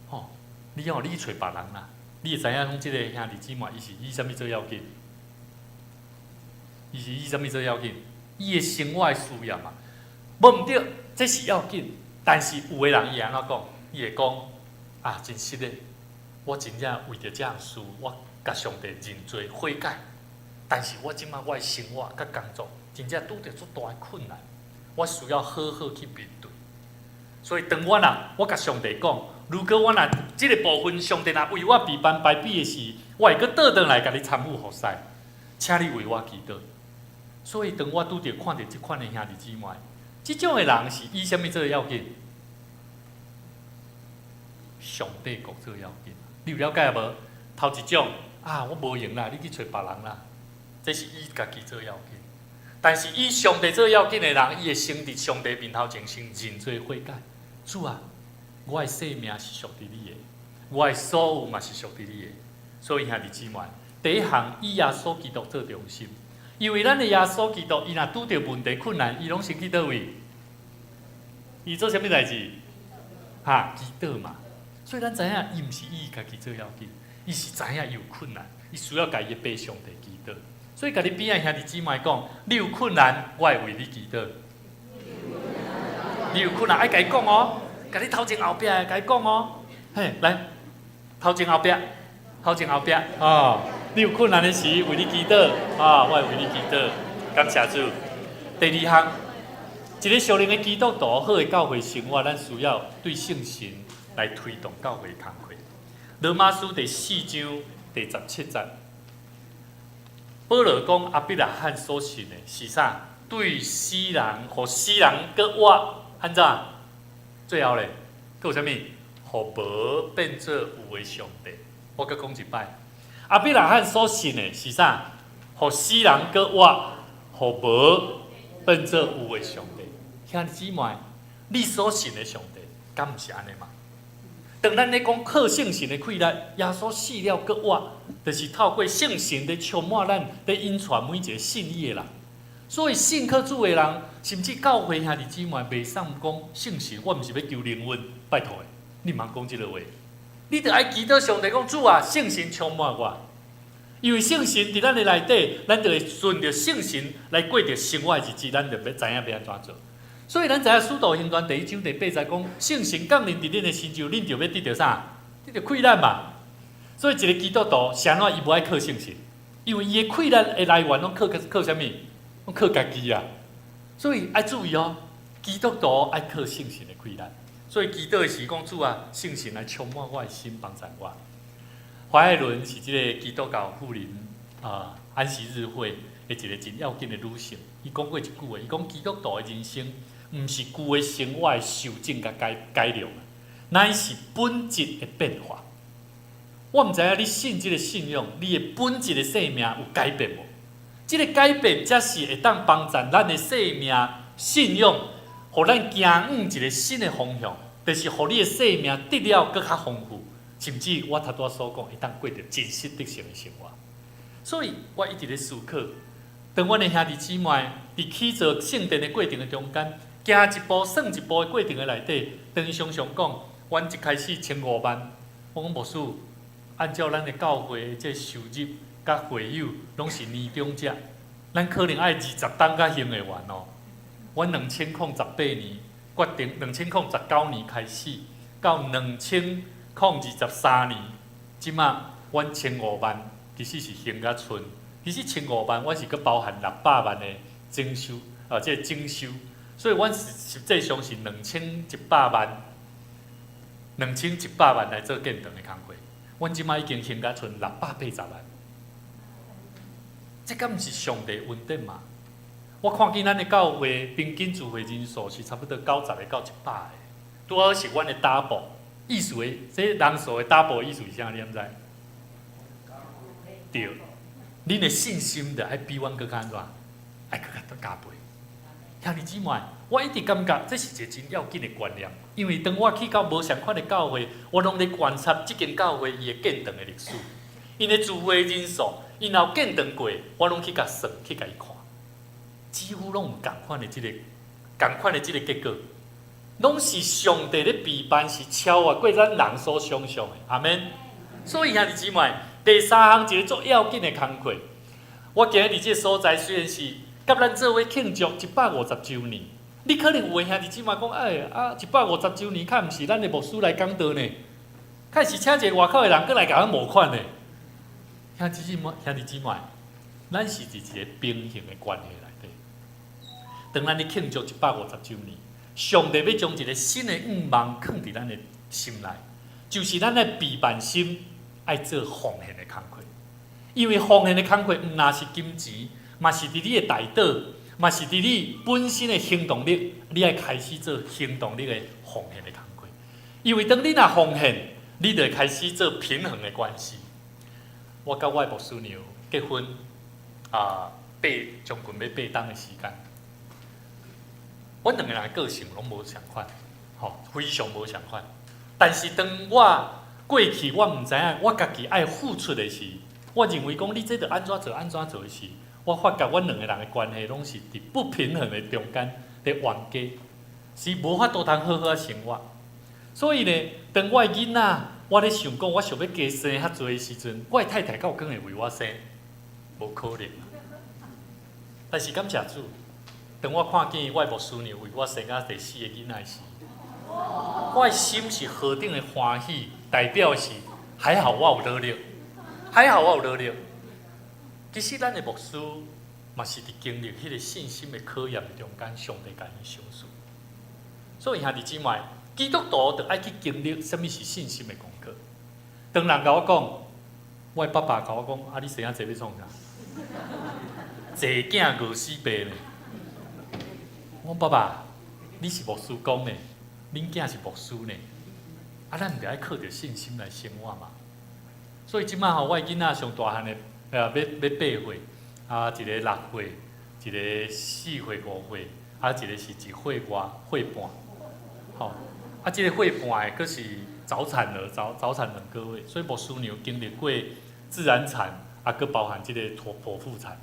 吼、你去找别人啦。你会知影讲，即个兄弟姊妹，伊是以啥物做要紧？伊是以啥物做要紧？伊的生活的需要嘛，无毋对，这是要紧。但是有的人伊安怎讲？伊会讲啊，真实的，我真正为着这样事，我甲上帝认罪悔改。但是我即摆我的生活甲工作，真正拄着足大的困难，我需要好好去面对。所以当我甲上帝讲，如果我即个部分上帝为我备办排比的事，我会佫倒转来甲你参与服侍，请你为我祈祷。所以当我拄着看到即款的兄弟姊妹，即种的人是以啥物做要紧？上帝国做要紧。你有了解无？头一种啊，我无用啦，你去找别人啦，这是以家己做要紧。但是以上帝做要紧的人，伊会先伫上帝面头前先认罪悔改。主啊，我的生命是属于你的，我的所有嘛是属于你的。所以兄弟姊妹，第一项以耶稣基督做中心，因为咱的耶稣基督，伊若拄着问题困难，伊拢先去倒位？伊做啥物代志？祈祷嘛。所以咱知影，伊毋是伊家己做要紧，伊是知影伊有困难，伊需要家己爬上帝祈祷。所以，家己边仔兄弟姊妹讲，你有困难，我会为你祈祷。你有困难，爱家己讲哦，家己头前后壁的家己讲哦。嘿，来，头前后壁，头前后壁哦。你有困难的时，为你祈祷啊，我会为你祈祷。感谢主。第二项，一个属灵的基督徒好的教会生活，咱需要对圣神来推动教会的工作。罗马书第4章第17节。保罗讲阿比拉罕所信的是啥？对死人和死人搁活，安怎？最后咧，搁有啥物？互无变做有的上帝。我搁讲一摆，阿比拉罕所信的是啥？互死人搁活，互无变做有的上帝。兄弟姊妹，你所信的上帝，敢毋是安尼嘛？当咱咧讲靠圣神的气力，耶稣死了搁活，就是透过圣神咧充满咱，咧引传每一个信伊的人。所以信靠主的人，甚至教会兄弟姊妹，袂使讲圣神，我毋是要求灵魂，拜托的，你莫讲即个话。你着爱祈祷上帝讲主啊，圣神充满我，因为圣神伫咱的内底，咱着会顺着圣神来过着生活的日子，咱着要知影要安怎做。所以咱知影《使徒行传》第1章第8节讲，圣神降临伫恁的身上，恁就要得到啥？得到气力嘛。所以一个基督徒，是安怎伊无爱靠圣神，因为伊的气力的来源拢靠啥物？拢靠家己啊。所以爱注意哦，基督徒爱靠圣神的气力。所以祈祷的时讲主啊，圣神来充满我的心，帮助我。怀爱伦是即个基督教妇人安息日会的一个真要紧的女性。伊讲过一句话，伊讲基督徒的人生。毋是旧的生活的修正甲改良，乃是本质的变化。我毋知影你信即个信仰，你的本质的生命有改变无？即个改变才是会当帮助咱的生命信仰，互咱行往一个新的方向，就是互你的生命得了更较丰富，甚至我头拄所讲，会当过着真实得胜的生活。所以我一直咧思考，当阮的兄弟姊妹伫起造圣殿的过程的中间。行一步算一步的过程的内底，等于常常讲，阮一开始1500万，我讲牧师，按照咱的教会的这收入甲会友，拢是年终者，咱可能爱20担甲行会完哦。阮2008年决定，2019年开始，到2023年，即马阮1500万，其实是行甲剩，其实1500万，阮是佮包含600万的增收，这增收。所以，阮实际上是2100万2100万来做建堂的工课，阮即摆已经兴甲剩680万，这敢毋是上帝恩典嘛？我看见咱的教会平均聚会人数是差不多90个到100个，拄好是阮的 double。意思的，这人数的 double 意思是啥？你毋知？对，恁的信心着爱比阮更较安怎？爱更较加倍。兄弟姊妹，我一直感觉这是一个真要紧的观念，因为当我去到无相款的教会，我拢咧观察即间教会伊的建堂的历史，因的聚会人数，因有建堂过，我拢去甲算，去甲伊看，几乎拢有共款的即个结果。拢是上帝咧备办，是超越过咱人所想象的，阿免。所以兄弟姊妹，第三项一个足要紧的工课，我今日伫这所在虽然是甲咱做伙庆祝150周年，你可能有的兄弟姊妹讲，150周年，较毋是咱的牧师来讲道呢，较是请一个外口的人过来甲咱募款呢。兄弟姊妹，咱是伫一个平行的关系内底。当咱咧庆祝150周年。上帝要将一个新的愿望放伫咱的心内，就是咱的备办心爱做奉献的工课。因为奉献的工课毋单是金钱，嘛是伫你的大道，嘛是伫你本身的行动力，你爱开始做行动力的奉献的工课。因为当你若奉献，你就会开始做平衡的关系。我甲我的牧师娘结婚将近要8档的时间。阮两个人的个性拢无相款，非常无相款。但是当我过去我毋知影我家己爱付出的时，我认为讲你这着安怎做安怎做的时，我发觉阮两个人的关系拢是伫不平衡的中间伫冤家，是无法度通好好生活。所以呢，当我的囡仔我咧想讲，我想要加生较侪的时阵，我的太太敢有可能为我生？无可能。但是感谢主。当我看见我的牧师娘为我生下第4个囡仔时，我的心是何等的欢喜，代表是还好我有努力，还好我有努力。其实咱的牧师嘛是伫经历迄个信心的考验中间，上帝甲伊相助。所以兄弟姊妹，基督徒就爱去经历什么是信心的功课。当人甲我讲，我的爸爸甲我讲，你生下这要创啥？坐囝饿死爸呢？我爸爸，你是牧师讲的，恁囝是牧师呢，咱毋着爱靠着信心来生活嘛。所以即摆我的囡仔上大汉的，要8岁，一个6岁，一个4岁、5岁，一个是1岁外、岁半，即个岁半的，佫是早产儿，早产2个月，所以牧师娘经历过自然产，佫包含即个剖腹产，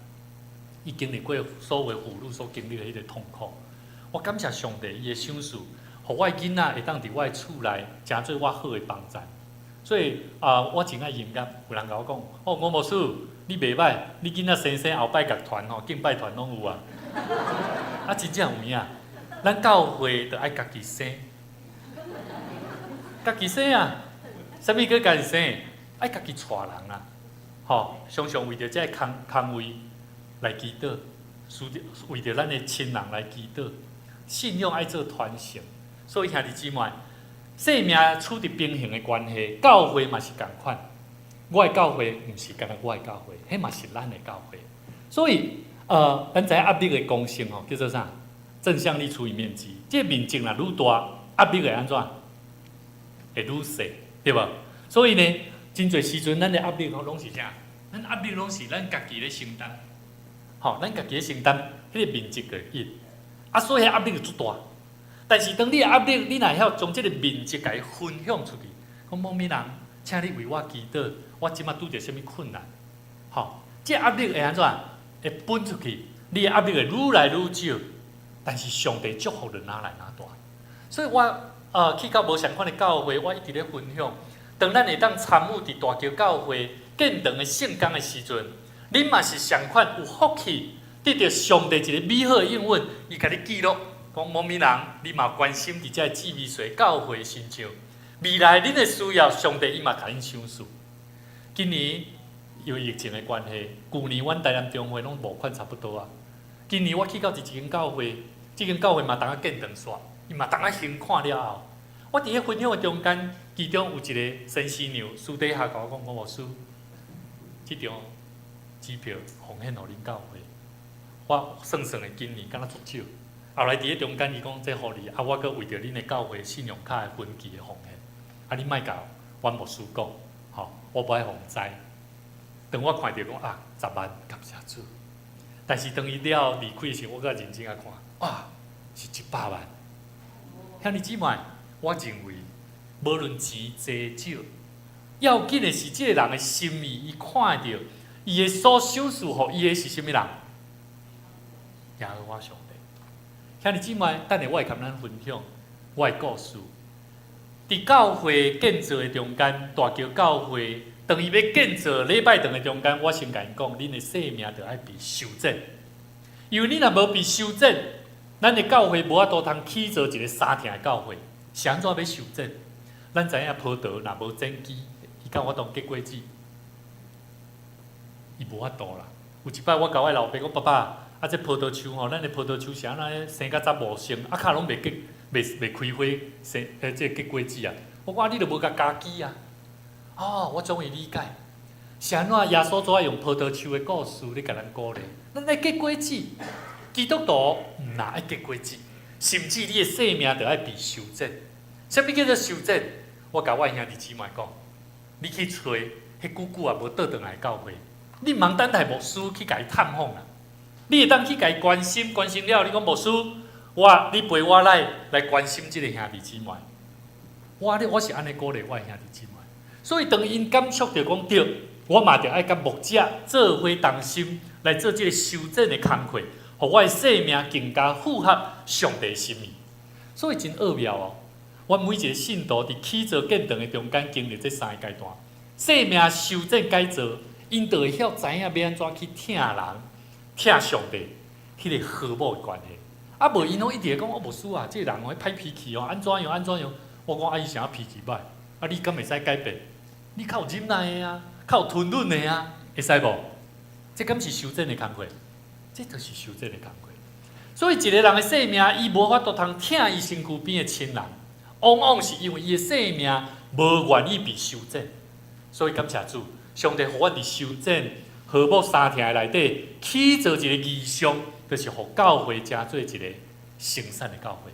伊经历过所有的妇女所经历的迄个痛苦。我感谢上帝，伊的赏赐，互我的囡仔会当伫我的厝内，诚做我好的帮衬。所以我真爱音乐。有人甲我讲，吴牧师，你袂歹，你囡仔生后拜乐团敬拜团拢有啊。真正有影，咱教会着爱家己生，家己生啊。啥物叫家己生？爱家己带人啊。常常为着这个空位来祈祷，为着咱的亲人来祈祷。信仰爱做传承，所以兄弟姊妹，生命处伫平衡的关系，教会嘛是共款。我的教会毋是干那我的教会，迄嘛是咱的教会。所以咱知影压力的公性叫做啥？正向力除以面积。这面积若愈大，压力会安怎？会愈细，对无？所以呢，真侪时阵咱的压力拢是啥？咱压力拢是咱家己咧承担。咱家己咧承担，迄个面积就ít。所以压力就足大，但是当你的压力，你若晓将这个面积甲伊分享出去，讲某物人，请你为我祈祷，我即马拄着什么困难，这压力会安怎？会分出去，你的压力会愈来愈少，但是上帝祝福就哪来哪大。所以我去到无相款的教会，我一直咧分享，当咱会当参与伫大桥教会建堂的圣工的时阵，恁嘛是相款有福气。得到上帝一个美好的应允，伊甲你记录，讲某物人，你嘛关心伫遮姊妹水教会成就，未来恁的需要，上帝伊嘛甲恁赏赐。今年因为疫情的关系，旧年阮台南中会拢募款差不多啊。今年我去到一间教会，这间教会嘛当啊建堂煞，伊嘛当啊行看了后，我伫迄分享的中间，其中有一个神师娘私底下甲我讲，牧师，即张支票奉献互恁教会，我算算的今年敢若足少。后来伫迄中间，伊讲这互你，我阁为着恁的教会信用卡的分期的奉献，你莫甲阮牧师讲，我无爱互知。当我看到讲10万，感谢主。但是当伊了离开时，我阁认真啊看，是100万。兄弟姊妹，我认为无论钱多少，要紧的是即个人的心意，伊看到伊的所收赐互伊的是甚物人？耶和华上帝。兄弟姊妹，等下我会甲咱分享我的故事。伫教会建造的中间，大桥教会。当伊要建造礼拜堂的中间，我先甲因讲，恁的生命着爱被修正。因为你若无被修正，咱的教会无法度通起造一个三天的教会。是安怎要修正？咱知影葡萄若无整基，伊敢有法度结果子？伊无法度啦。有一摆我甲我老爸讲，爸爸，这葡萄树吼，咱的葡萄树是安怎生甲早无生，卡拢袂开花生，这结果子啊！我讲你着无甲加基啊！我终于理解，是安怎耶稣怎啊用葡萄树的故事咧甲咱鼓励，咱爱结果子，基督徒毋若爱结果子，甚至你的生命着爱被修正。啥物叫做修正？我甲我兄弟姊妹讲，你去找迄久久也无倒转来的教会，你毋通等待牧师去甲伊探访啦，你会当去甲伊关心，关心了，你讲牧师，你陪我来关心即个兄弟姊妹，我是安尼鼓励我的兄弟姊妹。所以，当因感触到讲对，我嘛着爱甲牧者做伙同心来做这个修正的工课，互我的生命更加符合上帝的心意。所以真奥妙哦！阮每一个信徒伫起造建堂的中间经历这3个阶段，生命修正改造，因就会晓知影要安怎去听人、听上帝，迄个和睦的关系。无因拢一直讲牧师啊，这个人歹脾气哦，安怎样？我讲伊啥脾气歹？你敢会使改变？你较有忍耐的啊，较有吞忍的啊，会使无？这敢是修正的工课？这就是修正的工课。所以一个人的生命，伊无法度通听伊身躯边的亲人，往往是因为伊的生命无愿意被修正。所以感谢主，上帝互阮伫修正和睦3天的内底起造一个异象，就是互教会成做一个圣善的教会。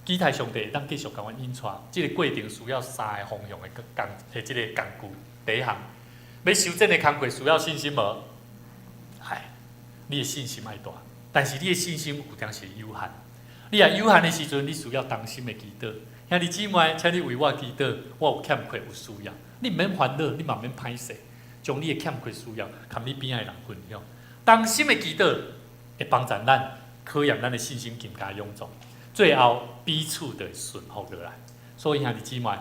期待上帝会当继续甲阮引带，即个过程需要3个方向的即个工具。第一项，要修正的工课需要信心无？你的信心爱大，但是你的信心有当时有限。你有限的时阵，你需要同心的祈祷。兄弟姊妹，请你为我祈祷，我有欠缺有需要。你毋免烦恼，你嘛毋免歹势，将你的欠缺需要，甲你边仔的人分享。同心的祈祷会帮助咱考验咱的信心更加勇壮。最后彼此的顺服落来，所以兄弟姊妹，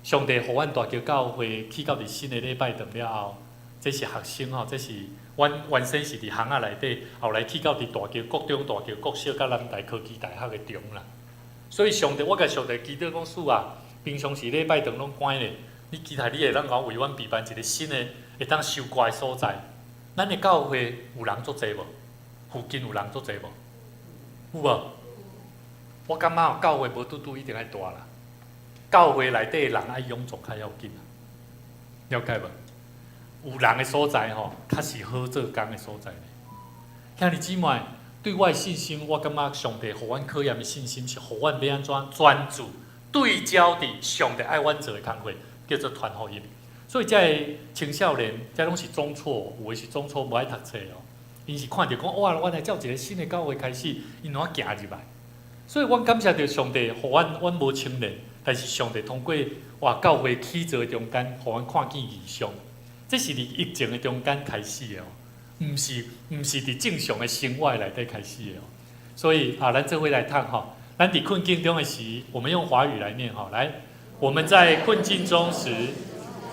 上帝互阮大桥教会起到伫新的礼拜堂了后，这是学生吼，这是阮原先是伫巷仔内底，后来起到伫大桥国中、大桥国小甲南大科技大学的中啦。所以上帝，我甲上帝祈祷讲主啊，平常时礼拜堂拢关咧，你期待你会当甲为阮备办一个新的会当收割的所在。咱的教会有人足济无？附近有人足济无？有无？我感觉教会无拄一定爱大啦，教会内底的人爱勇壮较要紧啊，了解无？有人的所在吼，较是好做工的所在咧。兄弟姊妹，对我的信心，我感觉上帝互阮考验的信心是互阮要安怎专注对焦伫上帝爱阮做的工课，叫做传福音。所以这青少年，这拢是中辍，有的是中辍无爱读册哦，因是看到讲哇，原来才有一个新的教会开始，因怎行入来。所以，阮感谢着上帝，互阮无青年，但是上帝通过教会起造的中间，互阮看见异象。这是伫疫情的中间开始的哦，毋是伫正常的生活内底开始的哦。所以咱做伙来读吼，咱伫困境中的时，我们用华语来念吼，来，我们在困境中时，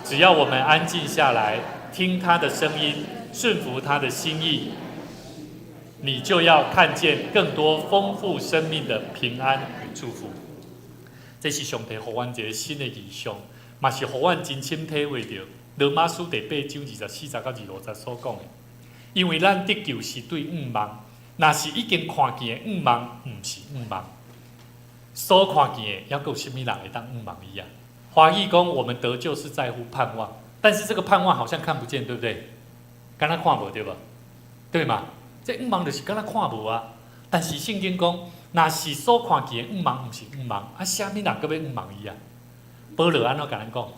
只要我们安静下来，听他的声音，顺服他的心意。你就要看见更多丰富生命的平安与祝福。这是上帝互阮一个新的意象，嘛是互阮真深体会到罗马书第8章24到25所讲的。因为咱得救是对望，若是已经看见的望，毋是望。所看见的，还有什么人会当毋茫伊啊？华裔讲我们得救是在乎盼望，但是这个盼望好像看不见，对不对？敢若看无对吧？对嘛？这毋茫就是敢若看无啊。但是圣经讲，若是所看见的毋茫，毋是毋茫，啊，啥物人搁要毋茫伊啊？保罗安怎甲咱讲？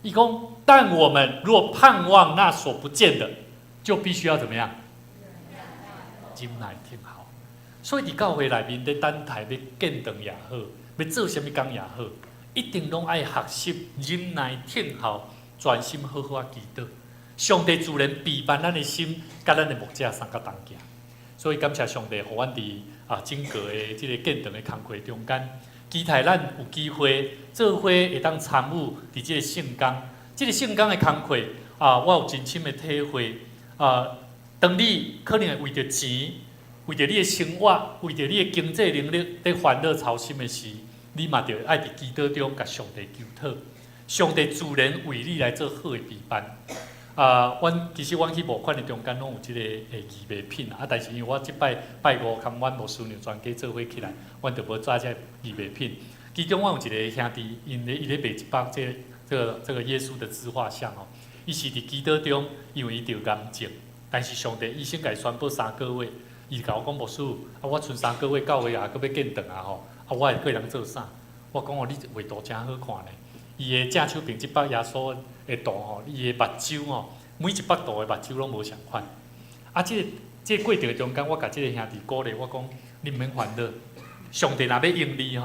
伊讲，但我们若盼望那所不见的，就必须要怎么样？忍耐听候。所以伫教会内面，咧等待要见长也好，要做啥物工也好，一定拢爱学习忍耐听候，专心好好啊祈祷。上帝自然陪伴咱的心，甲咱的目者三甲同行。所以感谢上帝，互阮伫整个的即个见长的工课中间，期待咱有机会做伙会当参与伫即个圣工。即个圣工的工课我有真深的体会当你可能会为着钱，为着你的生活，为着你的经济能力在烦恼操心的时，你嘛着爱伫祈祷中甲上帝求讨，上帝自然为你来做好的陪伴。其实阮去募款的中间拢有即个义卖品但是因为我即摆拜五跟阮牧师娘全家做伙起来，阮就无抓这义卖品。其中阮有一个兄弟，伊咧卖一包这个耶稣的自画像伊是伫祈祷中，因为伊着癌症，但是上帝医生甲伊宣布3个月，伊甲我讲牧师，我剩3个月到尾搁要见长我会过人做啥？我讲你画图真好看咧，伊的正手边即包耶稣的图伊的目睭每一百度的目睭拢无相款。这个过程中间，我甲即个兄弟鼓励我讲，你毋免烦恼，上帝若要用你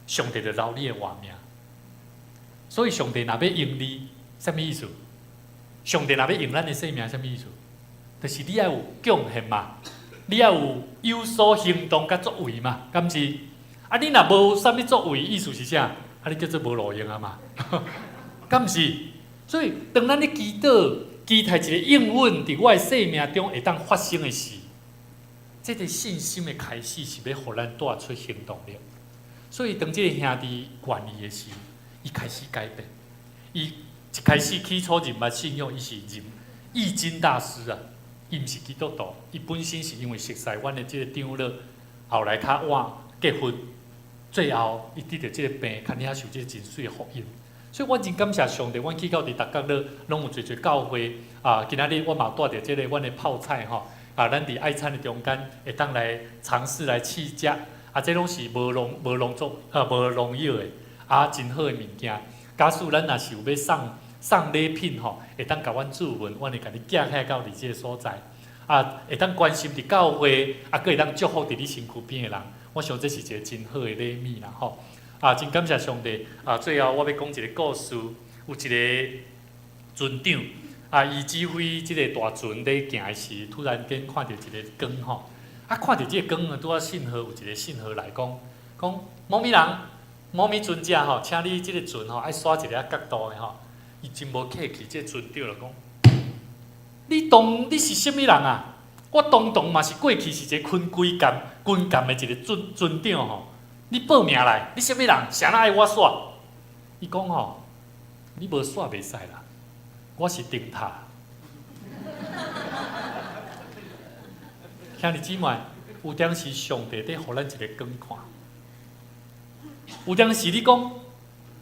上帝就饶你的活命。所以上帝若要用你，啥物意思？上帝若要用咱的生命，啥物意思？就是你要有贡献嘛，你要有所行动甲作为嘛，敢是？你若无啥物作为，意思是啥？你叫做无路用嘛，敢是？所以当咱咧祈祷，期待一个应允伫我的生命中会当发生的事，这个信心的开始是要互咱带出行动力。所以当这个兄弟愿意的时，伊开始改变。伊一开始起初认捌信仰，伊是认易经大师伊毋是基督徒，伊本身是因为熟悉阮的这个长老，后来较晚结婚，最后伊得着这个病，较领受这个真水的福音。所以我真感谢上帝，阮去到伫逐角落，拢有侪教会今仔日我嘛带着这个阮的泡菜咱伫爱餐的中间会当来尝试来试食这拢是无农药的真好的物件。假使咱若是有要送礼品会当甲阮注文，阮会甲你寄起来到你这个所在会当关心伫教会佫会当祝福伫你身躯边的人。我想这是一个真好的礼物啦真感谢上帝最後我要講一個故事，有一個船長伊指揮即個大船咧行的時，突然間看到一個光看到即個光拄仔信號有一個信號來講某咪人某咪船隻請你即個船愛刷一個角度的伊真無客氣，即個船長就講你是啥物人啊？我當嘛是過去是一個坤軍艦的一個船長你報名來，你啥物人？誰人愛我煞？伊講你無煞袂使啦，我是燈塔。兄弟姊妹，有當時上帝在互咱一個光看，有當時你講，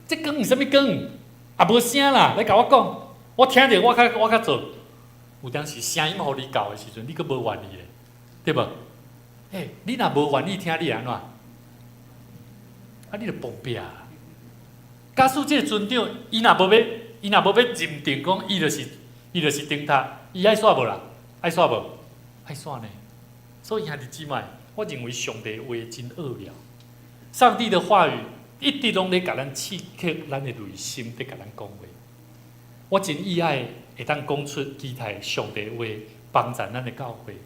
這光是啥物光？無聲啦，來甲我講，我聽着我較做。有當時聲音互你教的時陣，你佫無願意咧，對無？你若無願意聽，你安怎？你就碰壁啊！假使即個船長，伊若無要認定講，伊就是燈塔，伊愛煞無啦？愛煞無？愛煞呢？所以兄弟姊妹，我認為上帝話真奧妙。上帝的話語一直攏咧甲咱刺激咱的內心，在甲咱講話。我真意愛會當講出期待上帝話幫助咱的教會，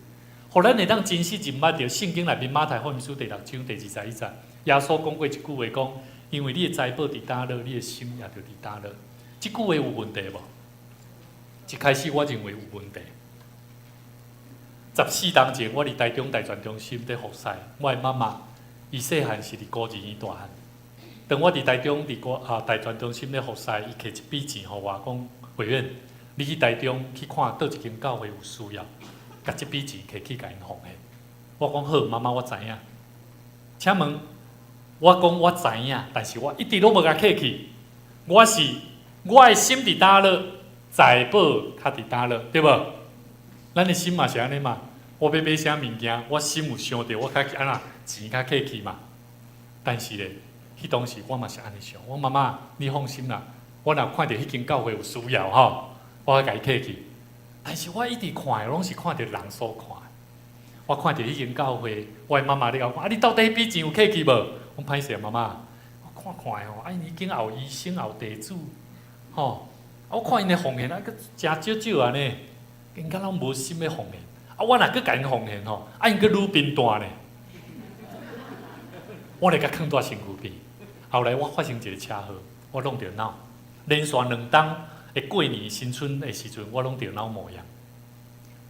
互咱會當真實認捌到聖經內面馬太福音書第6章第21節。耶穌講過一句話講，因為你的財寶佇倒落，你的心也就佇倒落。這句話有問題無？一開始我認為有問題。14年前，我佇台中大傳中心咧服侍，我的媽媽，伊細漢是佇孤兒院大漢。當我佇台中佇大傳中心咧服侍，伊摕一筆錢互我講，委員，你去台中去看倒一間教會有需要，甲這筆錢摕去甲因奉獻。我講好，媽媽我知影。請問我讲我知影，但是我一直都无甲客气。我的心伫倒落，财宝较伫倒落，对无？咱的心嘛是安尼嘛。我要买啥物件，我心有想着，我较安那钱较客气嘛。但是咧，迄当时我嘛是安尼想，我妈妈，你放心啦，我若看到迄间教会有需要吼，我甲伊客气。但是我一直看的，拢是看到人所看的。我看到迄间教会，我的妈妈咧讲，啊，你到底比钱有客气无？我歹势啊，妈妈，我看看的吼，啊，已经后医生后地主，吼，啊，我看因的奉献啊，佫真少少安尼，因敢拢无心要奉献。啊，我若佫甲因奉献吼，啊，因佫愈变大呢。我咧甲囥在身躯边。后来我发生一个车祸，我弄着脑，连续2冬的过年新春的时阵，我拢着脑膜炎。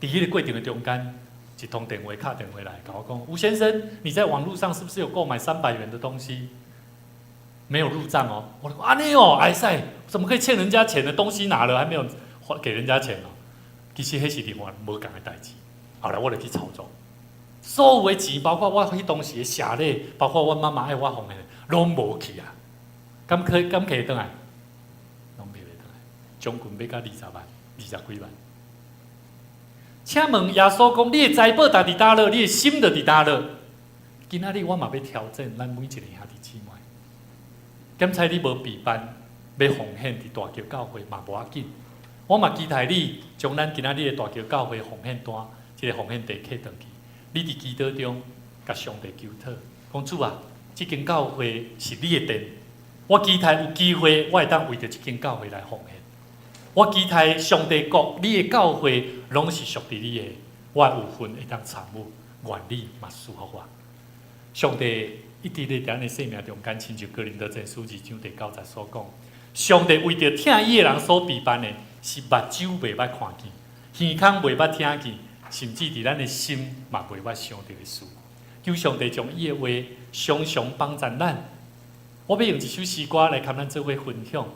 伫迄个过程的中间，一通电话打电话来，甲我讲：吴先生，你在网络上是不是有购买300元的东西？没有入账哦。我说：安尼哦，哎塞，怎么可以欠人家钱的东西拿了还没有给人家钱哦？其实迄是另外无共的代志。后来我就去操作。所有的钱，包括我迄当时的谢礼，包括我妈妈爱我奉献，拢无去啊。敢可会倒来？拢袂倒来，将近要到20万，20几万。请问耶稣讲：你的财宝在佇倒落，你的心就伫倒落。今仔日我嘛要挑战咱每一个兄弟姊妹。检采你无备班，要奉献伫大桥教会嘛无要紧。我嘛期待你将咱今仔日的大桥教会奉献单，即个奉献地刻倒去。你伫祈祷中，甲上帝求讨，讲主啊，即间教会是你的殿，我期待有机会，我会当为着即间教会来奉献。我期待上帝国，你的教会拢是属于你的，我有份会当参与，愿你嘛赐福我。上帝一直咧在咱的生命中间，亲像哥林多前书2章第9节所讲，上帝为着听伊的人所备办的，是目睭袂捌看见，耳孔袂捌听见。甚至伫咱的心嘛袂捌想到的事，求上帝将伊的话常常帮助咱。我要用一首诗歌来跟咱做伙分享。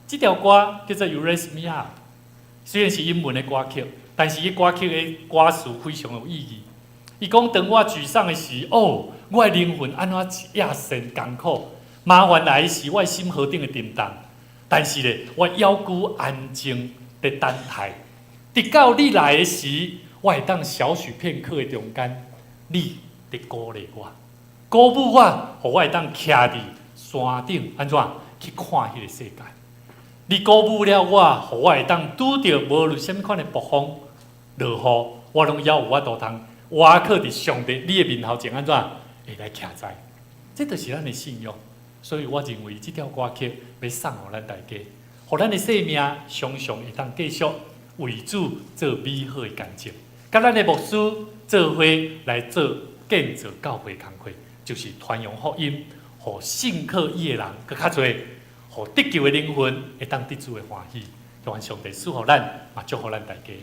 这条歌叫做《You Raise Me Up》，虽然是英文的歌曲，但是伊歌曲的歌词非常有意义。伊讲：当我沮丧的时，哦，我的灵魂安怎野神艰苦；麻烦来时，我的心河顶的震动。但是咧，我腰骨安静的等待，直到你来的时。我会当小许片刻的中间，你伫鼓励我，鼓舞我，互我会当徛伫山顶，安怎去看迄个世界？你鼓舞了我，互我会当拄着无论什么款的暴风落雨，我拢要有法度通瓦靠伫上帝你的面头前，安怎会来徛在？这就是咱的信仰。所以我认为这条歌曲要送互咱大家，互咱的生命常常会当继续为主做美好的工作。甲咱的牧师做伙来做建造教会工作，就是传扬福音，互信靠伊的人更较侪，互得救的灵魂会当得主的欢喜。愿上帝赐福咱，嘛祝福咱大家。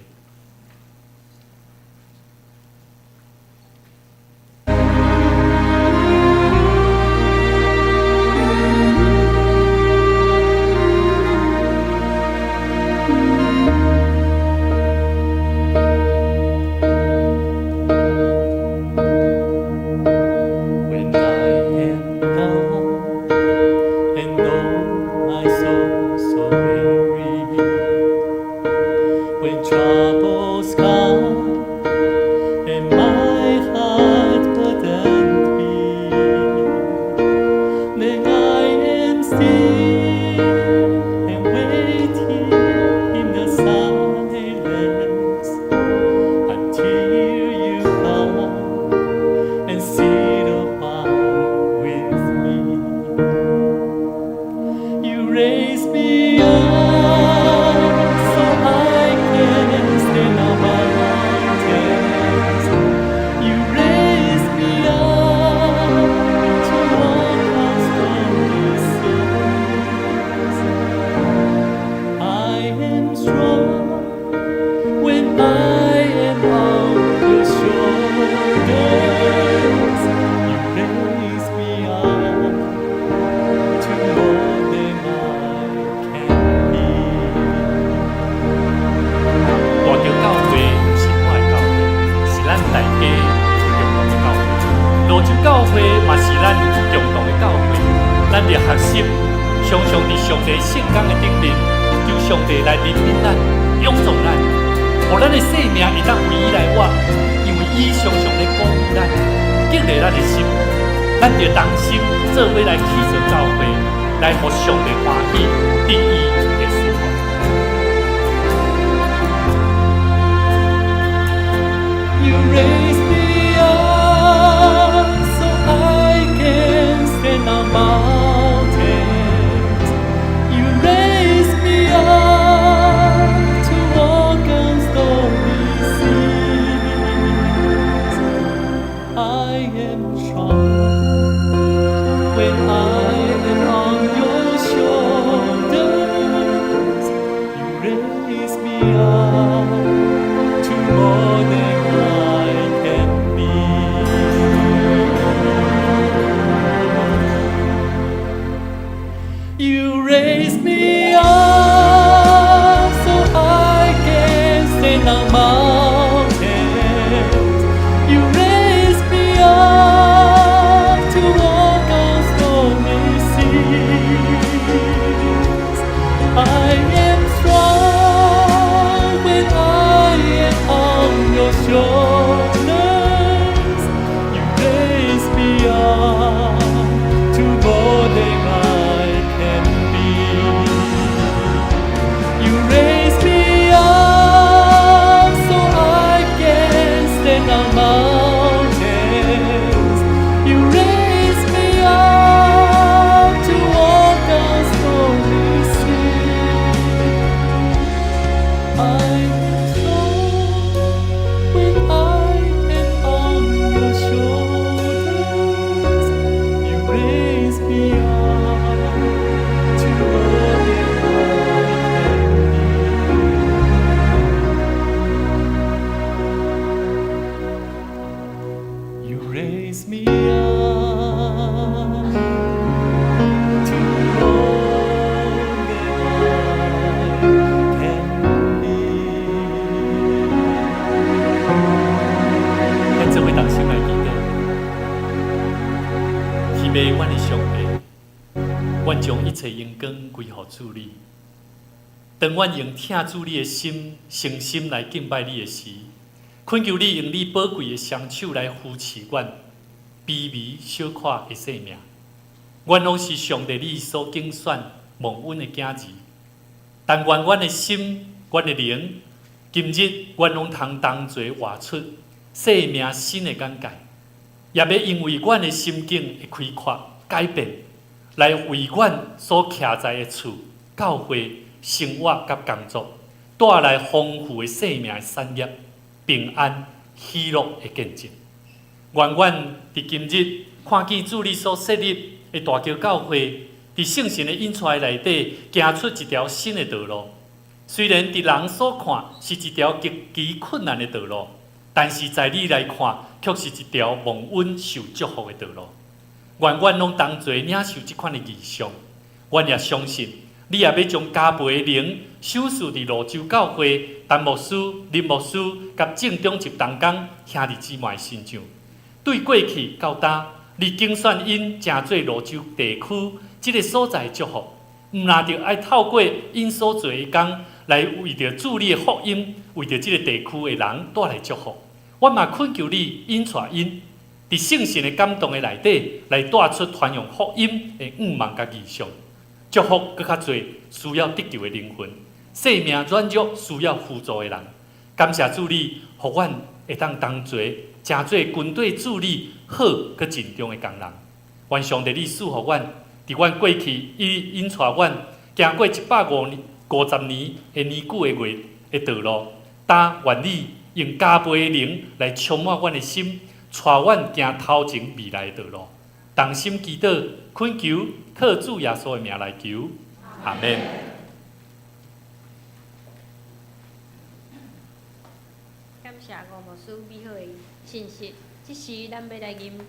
教会嘛是咱共同的教会。咱着学习，常常伫上帝圣工的顶面，求上帝来怜悯咱、帮助咱，互咱的生命会当为伊来活，因为伊常常咧鼓舞咱、激励咱的心。咱着同心做伙来起造教会，来互上帝欢喜，得伊的赐福。You raise me up so I can stand on mountains. You raise me up to walk on stormy seas. I am strong when I am on your shoulders. You raise me up to more than I can be. You raise me up so I can stand on mountains. You raise me up to walk on stormy seas. I am strong when I am on your shoulders. You raise me up to more than I can be. You raise me up so I can stand on mountains. You raise me up to walk on stormy seas. I'm strong when I am on your shoulders. You raise me up to more than I can be. You raise me up to more than I can be。咱做伙同心来祈祷，希望阮的上帝，阮将一切荣光归乎主你。当阮用听主你的心、诚心来敬拜你的时，恳求你用你宝贵的双手来扶持阮卑微小可的生命。阮拢是上帝你所拣选蒙恩的囝儿，但愿阮的心、阮的灵，今日阮拢通同齐活出生命新的眼界，也要因为阮的心境的开阔改变，来为阮所徛在的厝、教会、生活甲工作，带来丰富的生命的产业、平安、喜乐的见证。愿阮伫今日看见主你所设立的大桥教会，伫圣神的引出内底，行出一条新的道路。虽然伫人所看是一条极其困难的道路，但是在你来看，却是一条蒙恩受祝福的道路。愿阮拢同齐领受这款的异象，阮也相信你也要将加倍的灵守护伫泸州教会陈牧师、林牧师甲正中集同工兄弟姊妹身上。对过去到今，你竞选因成做泸州地区这个所在的祝福，毋但着爱透过因所做的工来为着主你的福音，为着这个地区的人带来祝福。我嘛恳求你引带因，伫圣神的感动的内底，来带出传扬福音的愿望甲意向，祝福更较侪需要得救的灵魂，生命软弱需要辅助的人。感谢主你，互阮会当同齐，成做军队主理好佮尽忠的工人。愿上帝你赐互阮，伫阮过去伊引带阮行过150年的年久的月的道路，但愿你用加倍的灵来充满阮的心，带阮行头前未来的道路。同心祈祷，恳求靠主耶稣的名来求，阿免。感谢吴牧师美好的信息，这时咱要来吟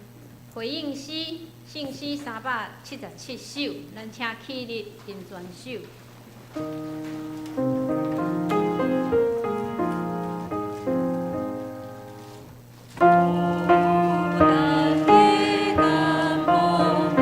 回应诗圣诗377首，咱请起立吟全首。孤单的南无边，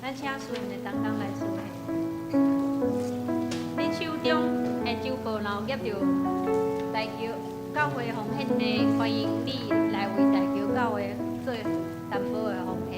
咱请顺的当当来顺的。恁手中的酒杯若有夹着大桥教会奉献的，欢迎你来为大桥教会做担保的奉献。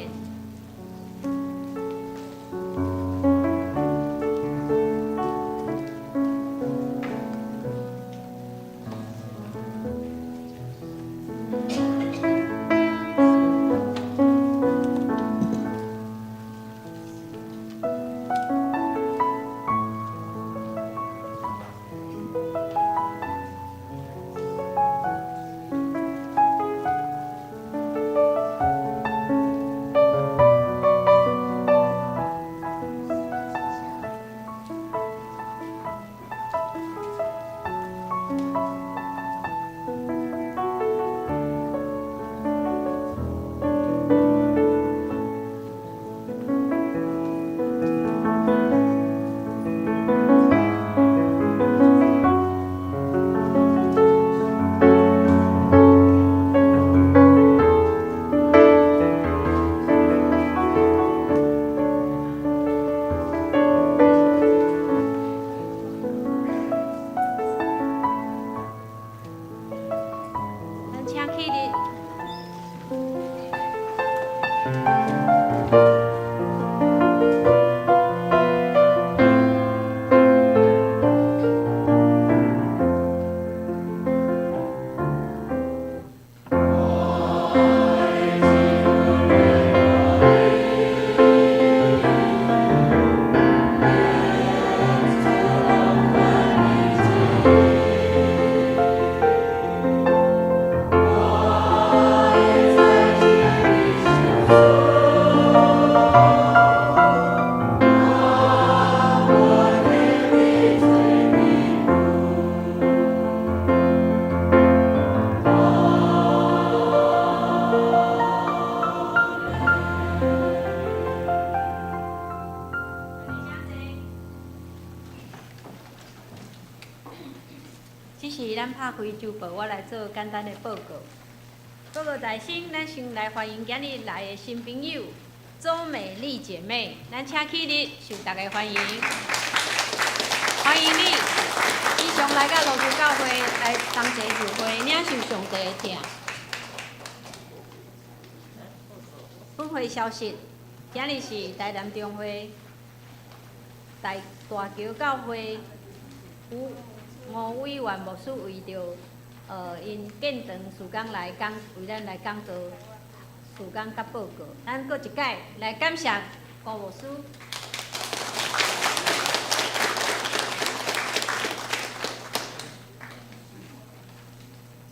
只是咱拍开酒报，我来做简单的报告。报告在先，咱先来欢迎今日来的新朋友周美丽姐妹，咱请起立，受大家欢迎。欢迎你，以上来到罗州教会来同齐聚会，领受上帝的疼。本会消息，今日是台南中会大桥教会吴委员牧师为着因建堂事工来为咱来讲座事工甲报告。咱搁一届来感谢顾牧师。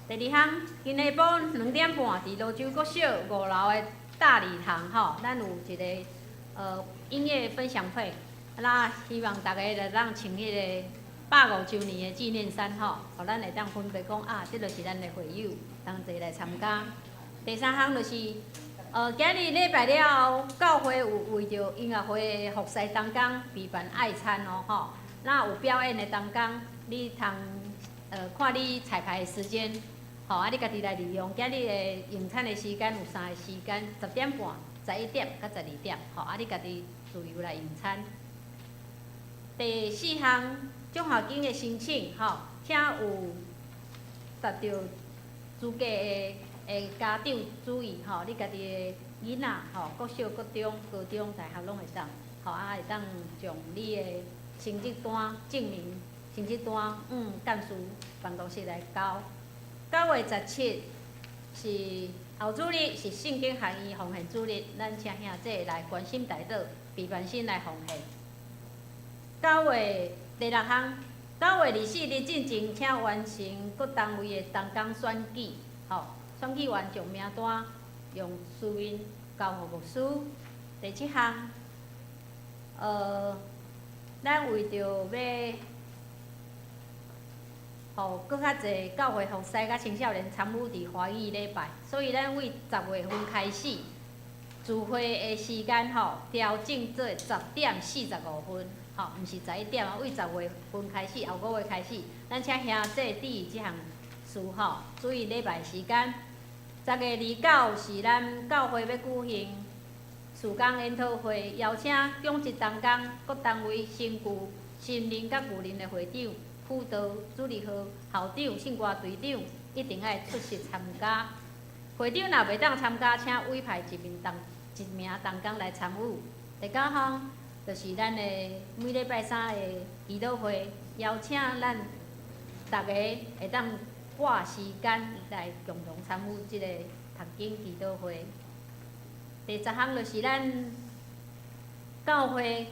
第二项，今下晡2点半，伫罗州国小5楼的大礼堂吼，咱有一个音乐分享会，那希望大家来当穿迄个150周年的纪念衫吼，互咱会当分别讲啊，这就是咱的会友，同齐来参加。第三项就是，今日礼拜了后，教会有为着音乐会的服侍当天备办爱餐哦吼，那有表演的当天，你通看你彩排的时间。吼，啊！你家己来利用，今日的用餐的时间有3个时间：10点半、11点、甲12点。吼，啊！你家己自由来用餐。第4项，奖学金的申请，吼，请有达到资格的家长注意，吼，你家己的囡仔，吼，国小、国中、高中、大学拢会当，吼，啊会当将你的成绩单证明、成绩单干事办公室来交。9月17是后主日，是圣经学院奉献主日，咱请兄弟来关心台岛，备办心来奉献。9月第6项，9月24日进前，请完成各单位的同工选举，吼，选举完将名单用书面交予牧师。第7项，咱为着要互搁较侪教会服侍甲青少年参与伫华语礼拜，所以咱为10月份开始，聚会的时间吼调整做10点45分，吼，毋是11点啊。为10月份开始，后5月开始，咱请兄弟注意即项事吼，注意礼拜时间。10月29是咱教会要举行事工研讨会，邀请公职同工、各单位身具心灵甲牛人的会长。辅导、主理和校长、圣歌队长一定要出席参加。会长若袂当参加，请委派一名同工来参与。第9项就是咱的每礼拜3的祈祷会，邀请咱大家会当拨时间来共同参与即个读经祈祷会。第10项就是咱教会。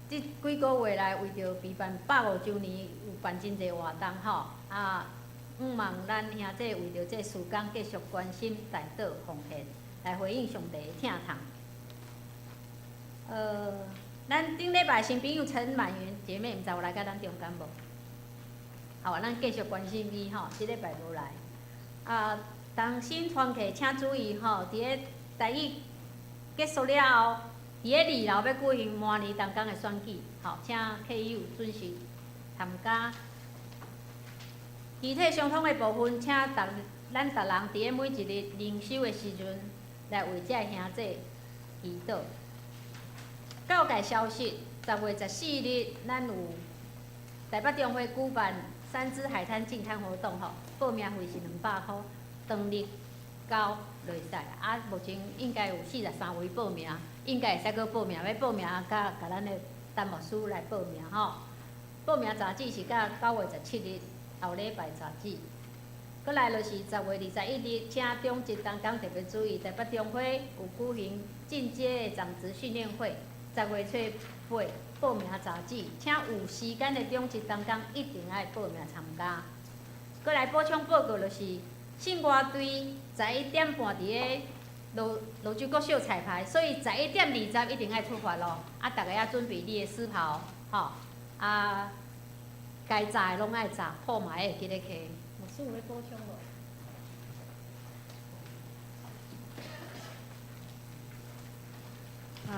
即几个月来，为着备办150周年，有办真侪活动吼。毋望咱兄弟为着这事工继续关心台岛奉献，来回应上帝的疼痛。咱顶礼拜新朋友陈满云姐妹，毋知有来甲咱中间无？好，咱继续关心伊吼，即礼拜无来。同心团契请注意吼，伫个台语结束了后。伫个2楼要举行明年同工的选举，吼，请客友准时参加。具体相通的部分，请咱逐人伫个每一日灵修的时阵，来为这兄弟祈祷。教界消息，10月14日，咱有台北中会举办3芝海滩净滩活动，吼，报名费是200块，当日到落赛。目前应该有43位报名。应该会使阁报名，要报名甲咱的陈牧师来报名吼。报名杂志是甲9月17日后礼拜杂志。阁来就是10月21日，请中职同工特别注意，台北中会有举行进阶的长职训练会。10月初8报名杂志，请有时间的中职同工一定要报名参加。阁来补充报告就是圣歌队11点半伫个罗州国小彩排，所以11点20一定要出发咯。大家要准备你的丝袍，吼，该炸的拢爱炸，铺嘛会记得去。牧师有要补充无？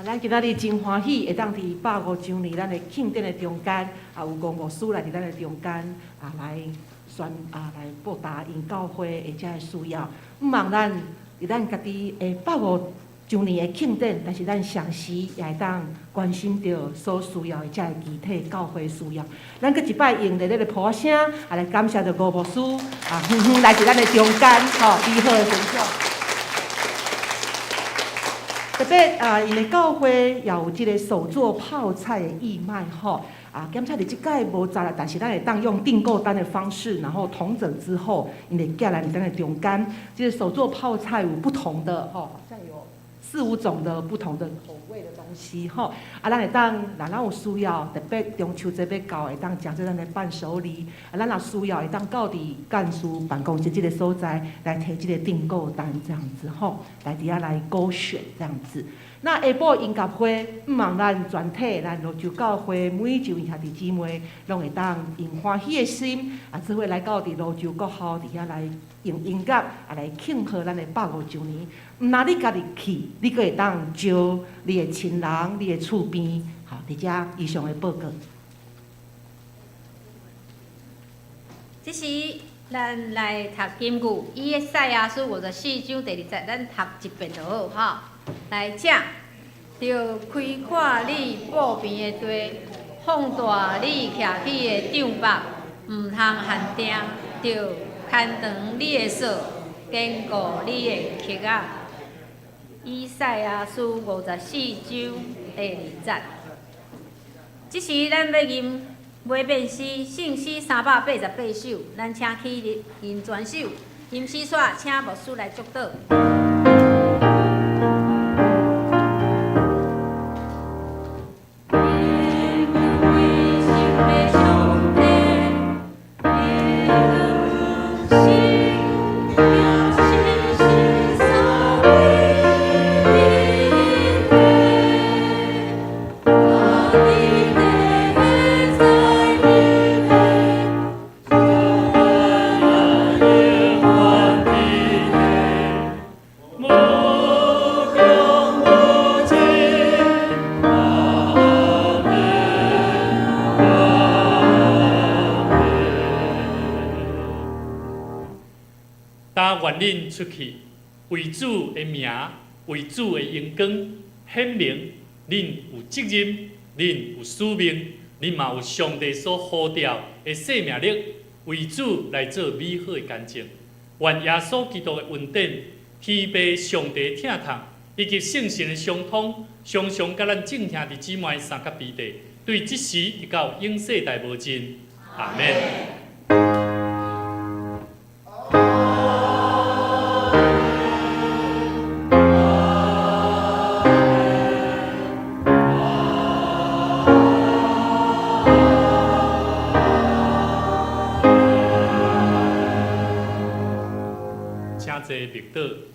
咱今仔日真欢喜，会当伫150周年咱的庆典的中间，有吴牧师来伫咱的中间，来来报答因教会的遮个需要。毋望咱伫咱家己的150周年的庆典，但是咱上时也会当关心到所需要的遮个具体教会需要。咱搁一摆用着咱的鼓声，来感谢着吴牧师来伫咱的中间，美好的分享。特别因为教会也有即个手做泡菜的义卖吼。检查你即届无查啦，但是咱会当用订购单的方式，然后同整之后，因为寄来咱的中间，即个手做泡菜有不同的好像有4、5种的不同的口味的东西吼。咱会当，若咱有需要，特别中秋节要到，会当食做咱的伴手礼。咱若需要，会当到伫干事办公室即个所在来摕即个订购单这样子吼，来伫遐来勾选这样子。那下晡音乐会，毋望咱全体咱罗州教会每一位兄弟姊妹，拢会当用欢喜的心，只会来到伫罗州国校伫遐来用音乐来庆贺咱的150周年。毋但你家己去，你阁会当招你的亲人、你的厝边，好，伫遮以上的报告。这是咱来读金句，伊的赛亚书54章第2节，咱读一遍就好哈。来请，着开阔你步边的地，放大你徛起的帳幕，毋通限定，着牵长你的手，坚固你的膝仔。以赛亚书54章第2节。即时咱要吟每遍诗，圣诗388首，咱请起吟全首，吟诗煞请牧师来祝祷。愿恁出去，为主的名，为主的荣光显明，恁有责任，恁有使命，恁嘛有上帝所呼召的生命力，为主来做美好的见证。愿耶稣基督的恩典、天父上帝疼痛，以及圣神的相通，常常甲咱众兄弟姊妹三甲彼地，对即时直到永世代无尽。阿门。坐密祷。